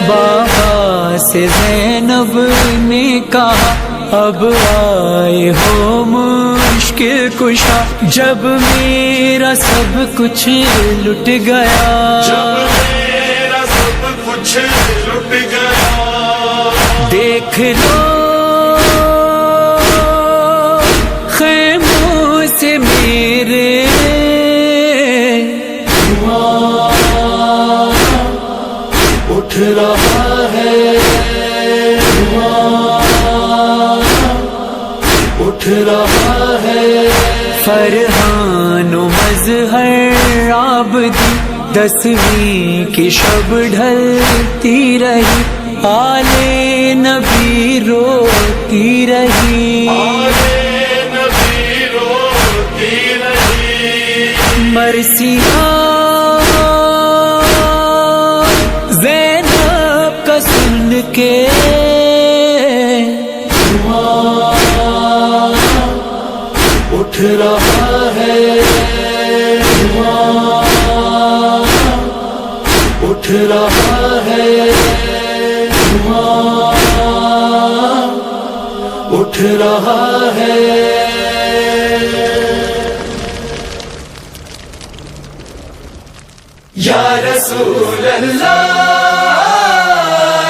Speaker 1: بابا سے زینب نے کہا اب آئے ہو مشکل کشا جب میرا سب کچھ لٹ گیا
Speaker 2: جب میرا سب کچھ لٹ گیا
Speaker 1: دیکھ لو خیموں سے میرے
Speaker 2: اٹھ رہا ہے اٹھ رہا ہے
Speaker 1: فرحان و مظہر عابدی 10ویں کی شب ڈھلتی رہی آلے نبی روتی رہی
Speaker 2: نبی روتی رہی
Speaker 1: مرثیہ زینب کا سن کے
Speaker 2: اٹھ رہا ہے اٹھ رہا ہے اٹھ رہا ہے یا رسول اللہ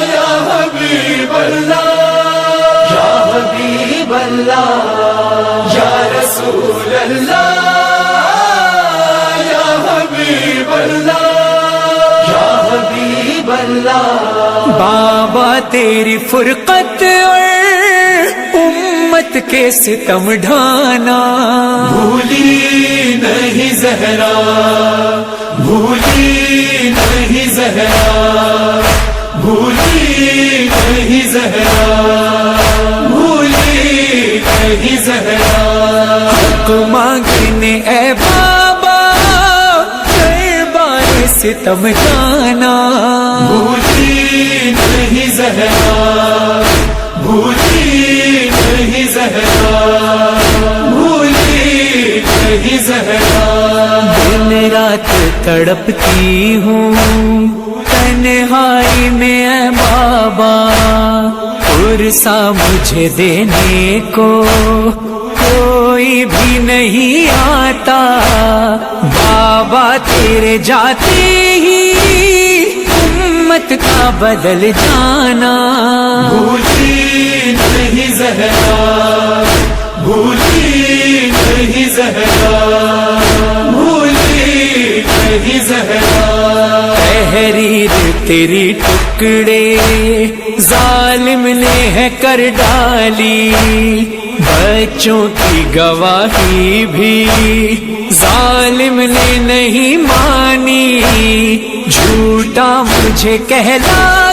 Speaker 2: یا حبیب اللہ یا حبیب اللہ یا رسول اللہ یا حبیب اللہ یا حبیب اللہ
Speaker 1: بابا تیری فرقت اور امت کے ستم ڈھانا
Speaker 2: بھولی نہیں زہرا بھولی نہیں زہرا بھولی نہیں زہرا بھولی نہیں زہرا
Speaker 1: حق مانگنے اے بابا دربار ستم جانا
Speaker 2: بھولی نہیں زہرا بھولی نہیں زہرا بھولی نہیں زہرا
Speaker 1: دن رات تڑپتی ہوں تنہائی میں اے بابا عرصہ مجھے دینے کو کوئی بھی نہیں آتا بابا تیرے جاتے ہی امت کا بدل جانا
Speaker 2: بھولی نہیں زہرا بھولی نہیں زہرا بھولی نہیں زہرا
Speaker 1: تحریر تیری ٹکڑے ظالم نے ہے کر ڈالی بچوں کی گواہی بھی ظالم نے نہیں مانی جھوٹا مجھے کہلا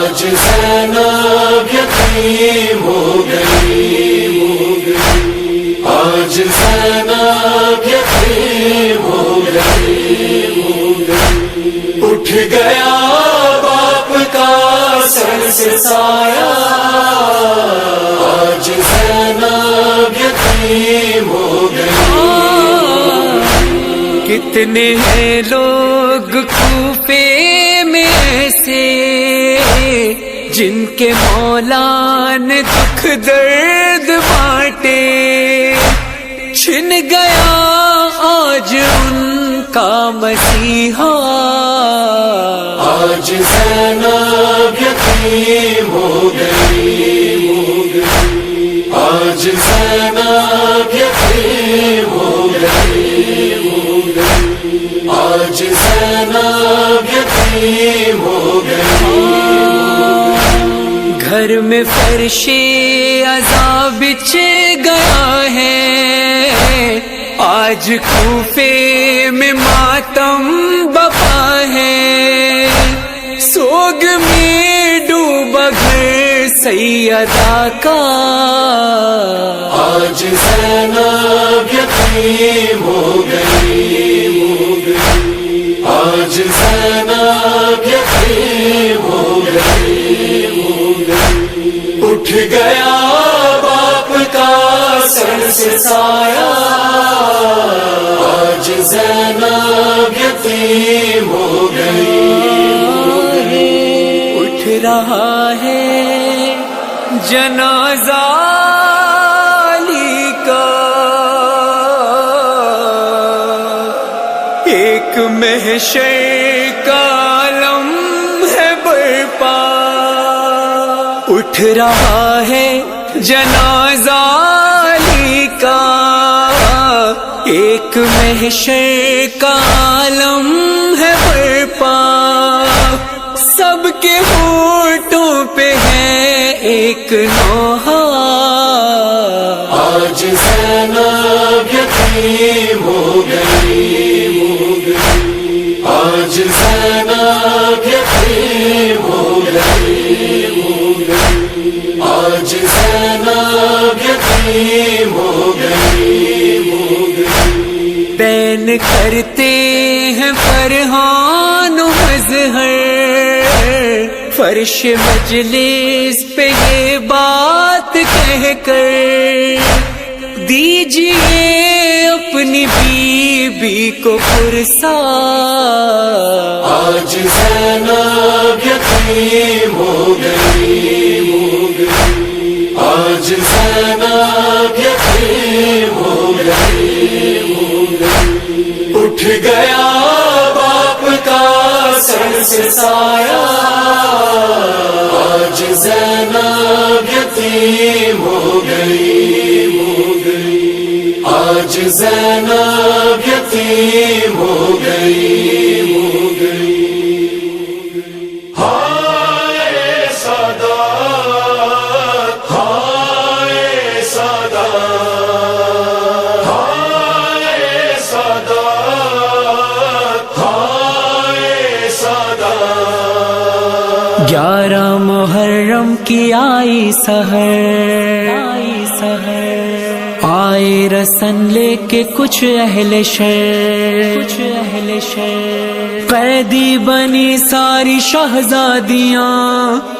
Speaker 2: آج زینب یتیم ہو گئی، آج زینب یتیم ہو گئی، اٹھ گیا باپ کا سر سے سایہ، آج زینب یتیم ہو گئی۔
Speaker 1: کتنے ہیں لوگ کوفے میں ایسے جن کے مولا نے دکھ درد بانٹے، چھن گیا آج ان کا مسیحا،
Speaker 2: آج زینب یتیم ہو گئی، آج زینب یتیم ہو گئی، آج زینب یتیم ہو گئی۔
Speaker 1: گھر میں فرش عذاب بچھ گیا ہے، آج کوفے میں ماتم بپا ہے، سوگ میں ڈوبا گھر سیدہ کا،
Speaker 2: آج زینب یتیم ہو گئی، آج زینب یتیم ہو گئی، اٹھ گیا باپ کا سر سے سایہ، آج زینب یتیم ہو گئی۔
Speaker 1: اٹھ رہا ہے جنازہ علی کا، ایک محشر کا عالم ہے برپا، اٹھ رہا ہے جنازہ علی کا، ایک محشر کا عالم ہے برپا، سب کے ہونٹوں پہ ہے ایک نوحہ،
Speaker 2: آج زینب یتیم ہو گئی، آج زینب یتیم ہو گئی، آج زینب یتیم ہو گئی۔
Speaker 1: بین کرتے ہیں فرحان و مظہر، فرش مجلس پہ یہ بات کہہ کر، دیجئے اپنی بیوی کو فرصہ،
Speaker 2: آج زینب یتیم ہو گئی، آج زینب یتیم ہو گئی، اٹھ گیا باپ کا سر سے سایہ، آج زینب یتیم ہو گئی، آج زینب یتیم ہو گئی۔ ہائے سادات، ہائے سادات، ہائے سادات، ہائے سادات۔
Speaker 1: 11 محرم کی آئی سحر، آئے رسن لے کے کچھ اہل شہر، قیدی بنی ساری شہزادیاں،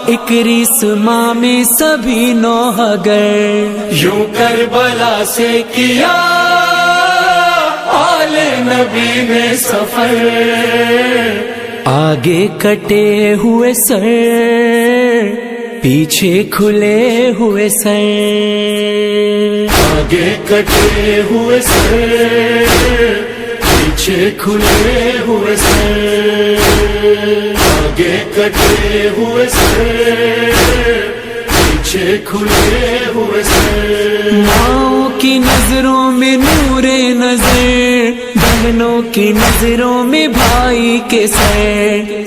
Speaker 1: ایک رسما میں سبھی نوحگر،
Speaker 2: یوں کربلا سے کیا آل نبی نے سفر،
Speaker 1: آگے کٹے ہوئے سر، پیچھے کھلے ہوئے سر،
Speaker 2: آگے کٹے ہوئے سر، پیچھے کھلے ہوئے سر، آگے کٹے ہوئے سر، پیچھے کھلے ہوئے سر۔
Speaker 1: ماؤں کی نظروں میں نور نظر، بہنوں کی نظروں میں بھائی کے سر،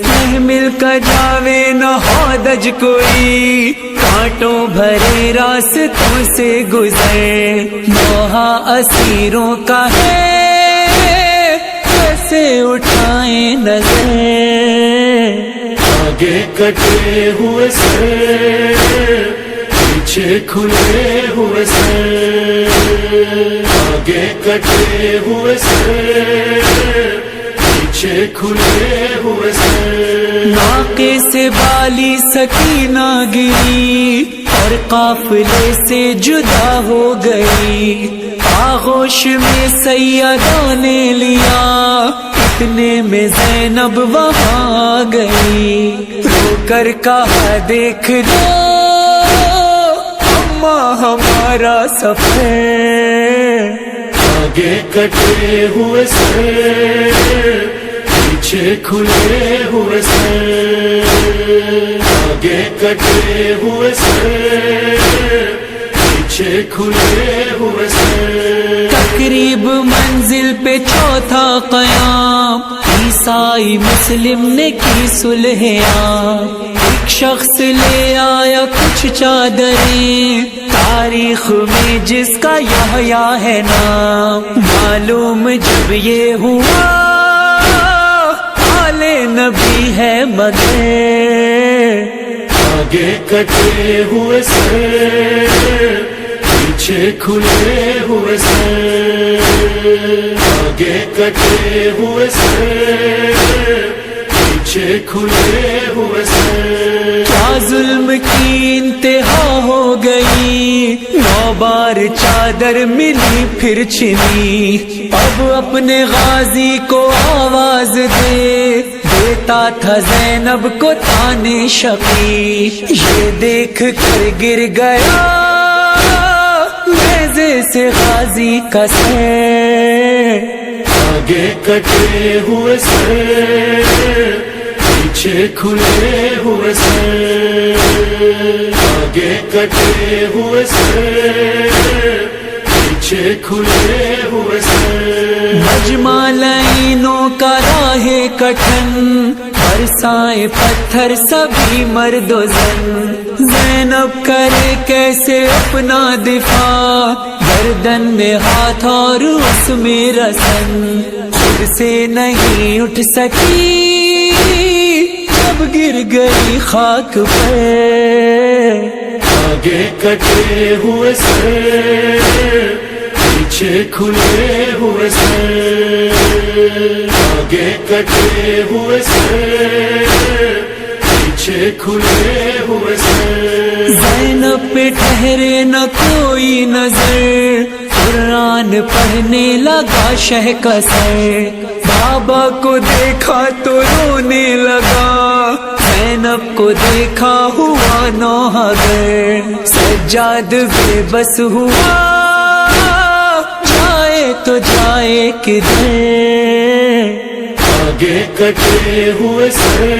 Speaker 1: محمل کا جاوے نہ ہودج کوئی، کانٹوں بھرے راستوں سے گزر، نوحہ اسیروں کا ہے کیسے اٹھائیں نظر،
Speaker 2: آگے کٹے ہوئے سر پیچھے کھلے ہوئے سر، آگے کٹے ہوئے سر پیچھے کھلے ہوئے سر،
Speaker 1: ناقے سے بالی سکینہ گری اور قافلے سے جدا ہو گئی، آغوش میں سیدہ نے لیا، اتنے میں زینب وہاں گئی، رو کر کہا دیکھ لو اماں ہمارا سفر،
Speaker 2: آگے کٹے ہوئے سر پیچھے کھلے ہوئے سر، آگے کٹے ہوئے سر پیچھے کھلے ہوئے سر،
Speaker 1: تقریب منزل پہ چوتھا قیام، عیسائی مسلم نے کی صلح عام، ایک شخص لے آیا کچھ چادریں، تاریخ میں جس کا یحییٰ ہے نام، معلوم جب یہ ہوا آل نبی ہے مگر،
Speaker 2: آگے کٹے ہوئے سر پیچھے کھلے ہوئے سر، آگے کٹے ہوئے سر پیچھے کھلے ہوئے سر،
Speaker 1: کیا ظلم کی انتہا ہو گئی، 9 بار چادر ملی پھر چھنی، اب اپنے غازی کو آواز دے، دیتا تھا زینب کو تانے شقی، یہ دیکھ کر گر گیا نیزے سے غازی کا سر،
Speaker 2: آگے کٹے ہوئے سر پیچھے کھلے ہوئے سر، آگے کٹے ہوئے سر پیچھے کھلے ہوئے سر،
Speaker 1: مجمع لائنوں کا راہ کٹھن، برسائے پتھر سبھی مرد و زن، زینب کرے کیسے اپنا دفاع، گردن میں ہاتھ اور اس میں رسن، خود سے نہیں اٹھ سکی جب گر گئی خاک پر،
Speaker 2: آگے کٹے ہوئے سر پیچھے کھلے ہوئے سر، آگے کٹے ہوئے سر پیچھے کھلے ہوئے سر،
Speaker 1: زینب پہ ٹھہرے نہ کوئی نظر، قرآن پڑھنے لگا شہ کا سر، بابا کو دیکھا تو رونے لگا، زینب کو دیکھا ہوا نوحہ گر، سجاد بے بس ہوا جائے تو جائے کدھر،
Speaker 2: آگے کٹے ہوئے سر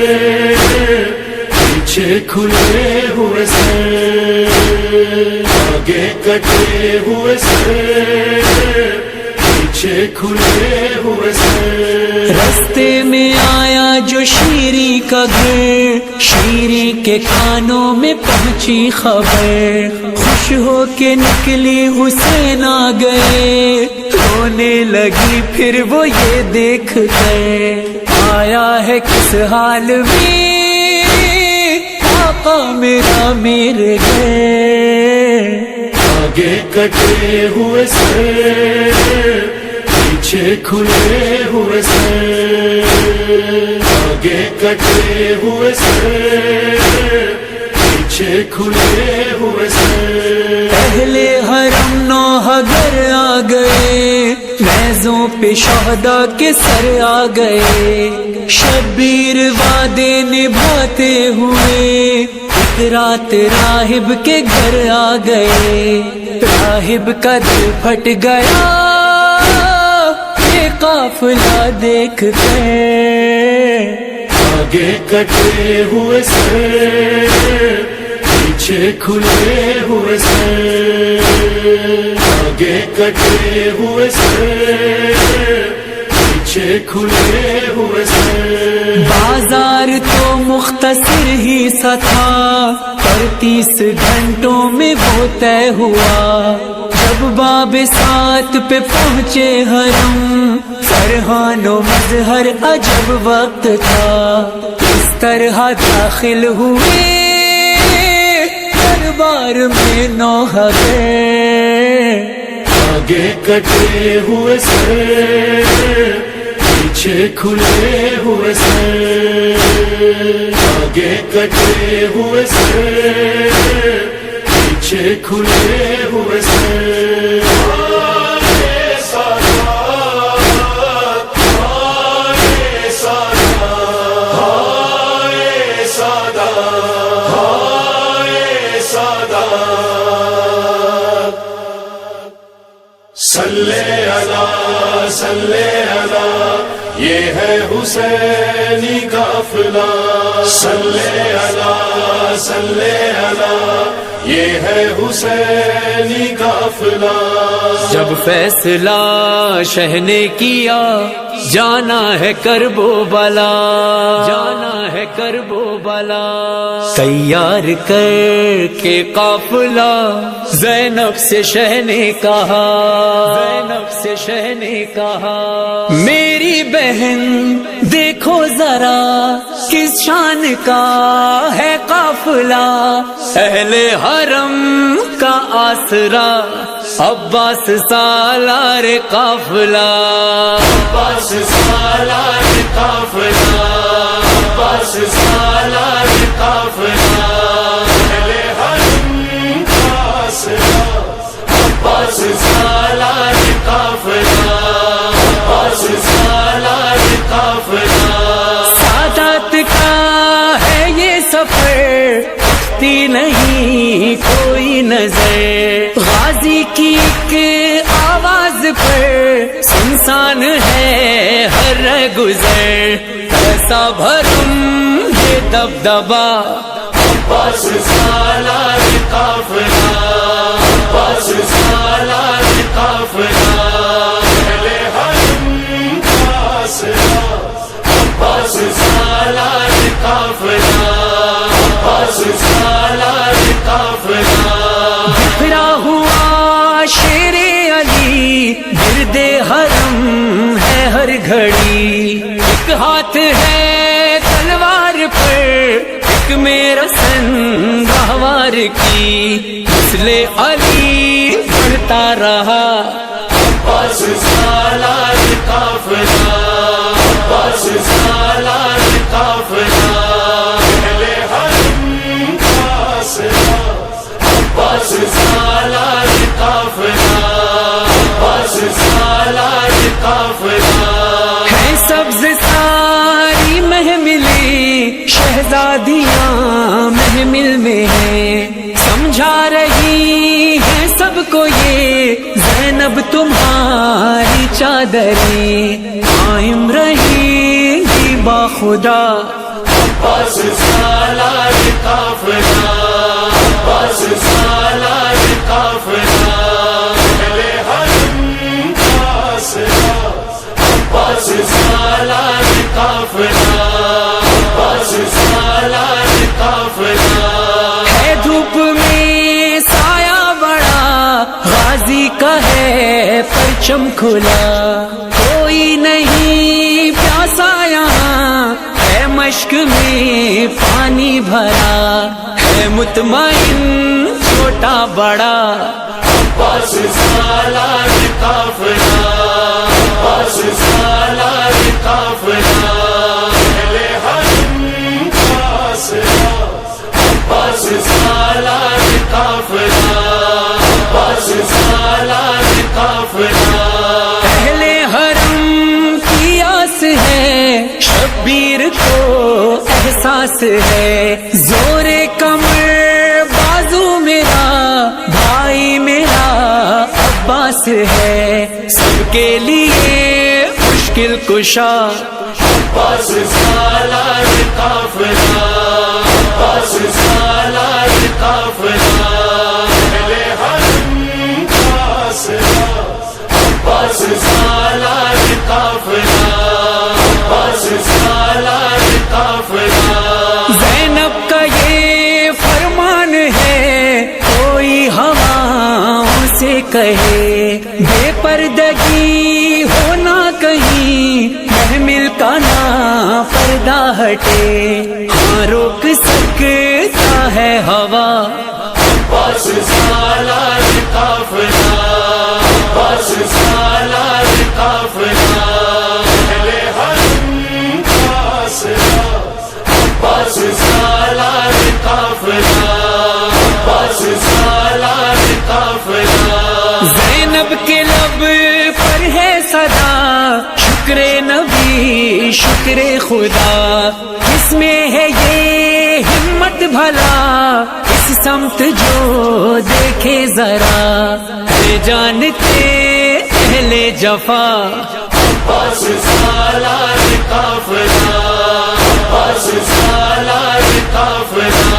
Speaker 2: پیچھے کھلے ہوئے سر، آگے کٹے ہوئے سر پیچھے کھلے ہوئے سر،
Speaker 1: رستے میں آیا جو شیری کا گھر، شیری کے کانوں میں پہنچی خبر، خوش ہو کے نکلی حسین آ گئے، رونے لگی پھر وہ یہ دیکھ کر آیا ہے کس حال میں آقا میرا میرے گھر،
Speaker 2: آگے کٹے ہوئے سر پیچھے کھلے ہوئے سر، آگے کٹے ہوئے سر پیچھے کھلے ہوئے سر،
Speaker 1: اہل حرم نوحہ گر آ گئے، نیزوں پہ شہداء کے سر آ گئے، شبیر وعدے نبھاتے ہوئے ایک رات راہب کے گھر آ گئے، راہب کا دل پھٹ گیا یہ قافلہ دیکھ کر،
Speaker 2: آگے کٹے ہوئے سر پیچھے کھلے ہوئے سر، آگے کٹے ہوئے سر پیچھے کھلے ہوئے سر،
Speaker 1: بازار تو مختصر ہی سا تھا، 30 گھنٹوں میں وہ طے ہوا، جب باب سات پہ پہنچے حرم، فرحان و مظہر عجب وقت تھا، اس طرح داخل ہوئے دربار میں نوح کے،
Speaker 2: آگے کٹے ہوئے سر، پیچھے کھلے ہوئے سر، آگے کٹے ہوئے سر، پیچھے کھلے ہوئے سر، صلی اللہ صلی اللہ، یہ ہے حسینی قافلہ، صلی اللہ صلی اللہ، یہ ہے حسینی قافلہ۔
Speaker 1: جب فیصلہ شہ نے کیا جانا ہے کرب و بلا، جانا ہے کرب و بلا، تیار کر کے قافلہ زینب سے شہ نے کہا، زینب سے شہ نے کہا میری بہن دیکھو ذرا کس شان کا ہے قافلہ، اہل حرم کا آسرا عباس سالار قافلہ،
Speaker 2: عباس سالار قافلہ، عباس سالار قافلہ، اہل حرم کا آسرا عباس سالار قافلہ، عباس سالار قافلہ۔
Speaker 1: سعادت کا ہے یہ سفر، اٹھتی نہیں کوئی نظر، غازی کی ایک آواز پر سنسان ہے ہر گزر، ایسا بھرم یہ دبدبا
Speaker 2: عباس سالار قافلہ، عباس سالار قافلہ، اہل حرم کا آسرا عباس سالار قافلہ، عباس سالار قافلہ۔
Speaker 1: بکھرا ہوا شیر علی گرد حرم ہے ہر گھڑی، ایک ہاتھ ہے تلوار پر ایک میرا سن گہوار کی، مثل علی بڑھتا رہا
Speaker 2: عباس سالار قافلہ، عباس سالار قافلہ، اہل حرم کا آسرا عباس سالار قافلہ، عباس سالار قافلہ۔
Speaker 1: ہے سبز ساری محملی شہزادیاں محمل میں ہیں، سمجھا رہی ہے سب کو یہ زینب تمہاری چادریں، قائم رہی گی باخدا
Speaker 2: عباس سالار قافلہ، عباس سالار قافلہ، اہل حرم کا آسرا عباس سالار قافلہ، عباس سالار قافلہ۔
Speaker 1: ہے دھوپ میں سایہ بڑا غازی کا ہے پرچم کھلا، کوئی نہیں پیاسا یہاں ہے مشک میں پانی بھرا، ہے مطمئن چھوٹا بڑا
Speaker 2: عباس سالار قافلہ، عباس سالار قافلہ، اہل حرم کا آسرا عباس سالار قافلہ، عباس سالار قافلہ۔
Speaker 1: اہل حرم کی آس ہے شبیر کو احساس ہے، زور کمر بازو میرا بھائی میرا عباس ہے، سب کے لیے مشکل کشا
Speaker 2: عباس سالار قافلہ، عباس سالار قافلہ، اہل حرم کا آسرا عباس سالار قافلہ، عباس سالار قافلہ۔
Speaker 1: زینب کا یہ فرمان ہے کوئی ہواؤں سے کہے، بے پردگی ہونا کہیں کا نہ پردہ ہٹے، ہاں روک سکتا ہے ہوا،
Speaker 2: عباس سالار قافلہ، عباس سالار قافلہ، اہل حرم کا آسرا، عباس سالار قافلہ، عباس سالار قافلہ۔
Speaker 1: زینب کے لب پر ہے صدا، شکر نبی شکر خدا، کس میں ہے یہ ہمت بھلا، اس سمت جو دیکھے ذرا، ہے جانتے اہل جفا،
Speaker 2: عباس سالار قافلہ، عباس سالار قافلہ،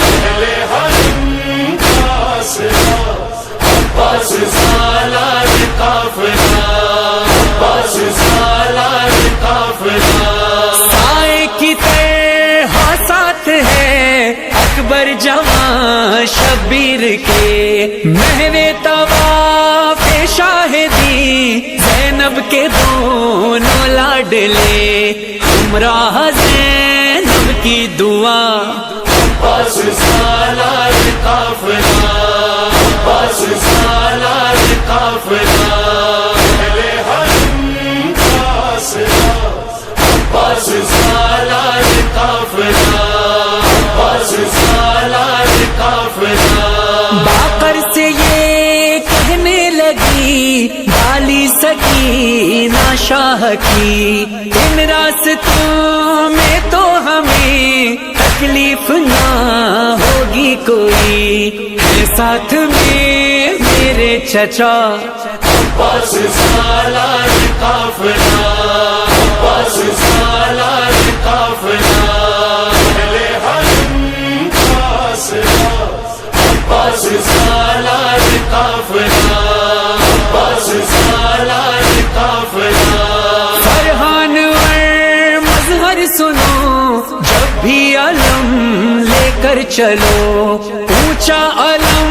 Speaker 2: اہل حرم کا آسرا، عباس سالار قافلہ، عباس سالار قافلہ۔
Speaker 1: سائے کی طرح ساتھ ہے اکبر جوان شبیر کے، محو طواف شاہدی زینب کے دونوں لاڈلے، ہمراہ زینب کی دعا،
Speaker 2: عباس سالار قافلہ، عباس سالار قافلہ، اہل حرم کا آسرا، عباس سالار قافلہ، عباس سالار قافلہ۔
Speaker 1: باقر سے یہ کہنے لگی بالی سکینہ شاہ کی، ان راستوں میں تو ہمیں تکلیف نہ ہوگی کوئی، ہے ساتھ میں میرے چچا،
Speaker 2: عباس سالار قافلہ، عباس سالار قافلہ، اہل حرم کا آسرا، عباس سالار قافلہ، عباس سالار قافلہ۔
Speaker 1: فرحان اور مظہر سنو، جب بھی علم لے کر چلو، اونچا علم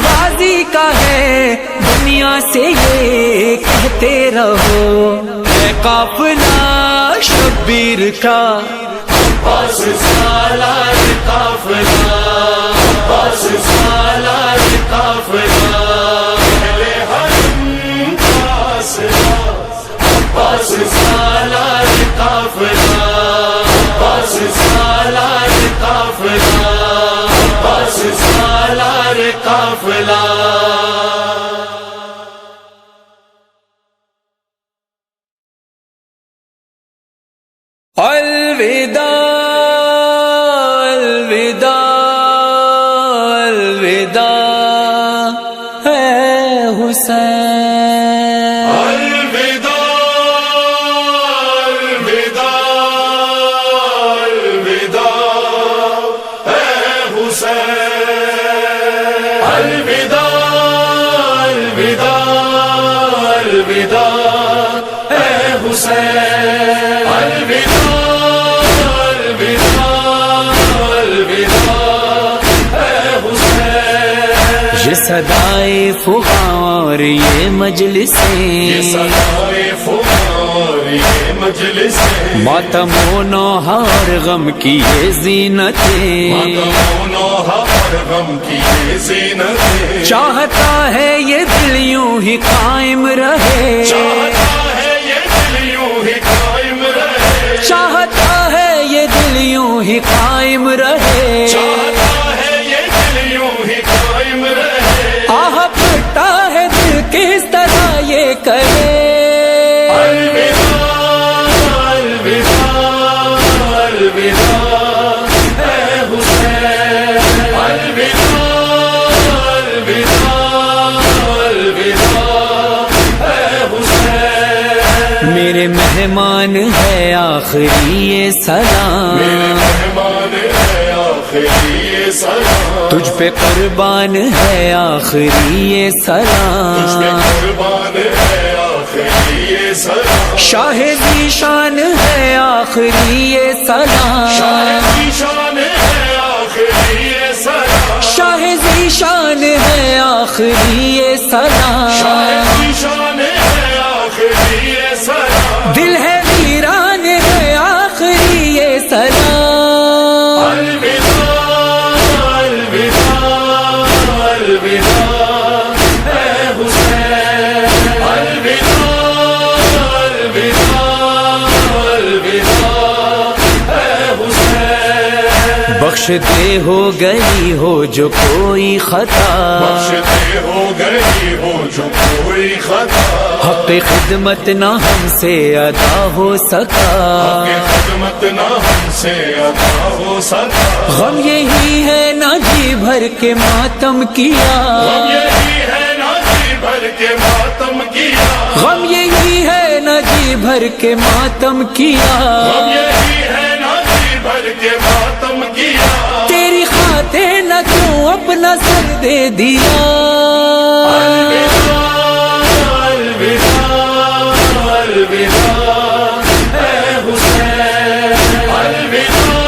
Speaker 1: غازی کا ہے، دنیا سے یہ کہتے رہو، ہے قافلہ شبیر کا،
Speaker 2: عباس سالار قافلہ، عباس سالار قافلہ، اہل حرم کا آسرا، عباس سالار قافلہ، عباس سالار قافلہ، عباس سالار قافلہ۔
Speaker 1: الوداع الوداع الوداع ہے حسین،
Speaker 2: الوداع الوداع الوداع اے حسین، الوداع الوداع الوداع اے حسین، الوداع
Speaker 1: یہ صدائے فغاں اور یہ مجلسیں،
Speaker 2: صدائے فغاں یہ مجلسیں،
Speaker 1: ماتم و نوحہ اور غم کی یہ زینتیں،
Speaker 2: اور غم کی یہ زینتیں،
Speaker 1: چاہتا ہے یہ دل یوں ہی قائم رہے،
Speaker 2: چاہتا ہے یہ دل یوں ہی قائم رہے،
Speaker 1: چاہتا ہے یہ دل یوں ہی قائم رہے،
Speaker 2: چاہتا ہے یہ دل یوں ہی قائم رہے،
Speaker 1: آہ پھٹتا ہے دل کس طرح یہ کرے،
Speaker 2: الوداع الوداع الوداع اے حسین، الوداع الوداع الوداع اے حسین۔
Speaker 1: میرے مہمان ہے آخری یہ سلام،
Speaker 2: مہمان ہے آخری یہ سلام،
Speaker 1: تجھ پہ قربان ہے آخری یہ سلام،
Speaker 2: قربان ہے آخری یہ سلام،
Speaker 1: شاہ ذی شان ہے آخری یہ سلام،
Speaker 2: شان ہے آخری یہ سلام،
Speaker 1: شاہ ذی شان ہے آخری یہ سلام،
Speaker 2: شان ہے آخری یہ سلام،
Speaker 1: دل ہے ویران بخش دے ہو گئی ہو جو کوئی خطا،
Speaker 4: بخش دے ہو گئی ہو جو کوئی خطا،
Speaker 1: حق خدمت نہ ہم سے ادا ہو سکا،
Speaker 4: کہ خدمت نہ ہم سے ادا ہو سکا،
Speaker 1: غم یہی ہے نہ جی بھر کے ماتم کیا،
Speaker 4: غم یہی ہے نہ جی بھر کے ماتم کیا،
Speaker 1: غم یہی ہے نہ جی بھر کے ماتم کیا،
Speaker 4: غم یہی ہے نہ جی بھر کے ماتم کیا،
Speaker 1: تیری خاطر نہ کیوں اپنا سر دے دیا،
Speaker 4: الوداع الوداع الوداع اے حسین، الوداع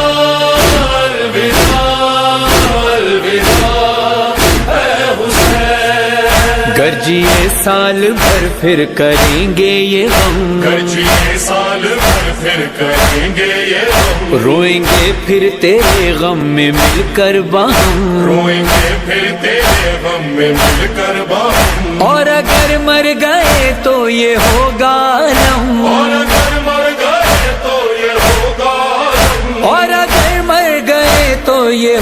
Speaker 4: الوداع الوداع اے حسین،
Speaker 1: گرجیے سال بھر پھر کریں گے یہ غم،
Speaker 4: گرجیے سال بھر پھر کریں گے یہ غم،
Speaker 1: روئیں گے پھر تیرے غم میں مل کر باہم،
Speaker 4: روئیں گے پھر تیرے غم میں مل کر باہم،
Speaker 1: اور اگر مر گئے تو یہ ہوگا عالم،
Speaker 4: اور اگر مر گئے تو یہ ہوگا غم،
Speaker 1: اور اگر مر گئے تو یہ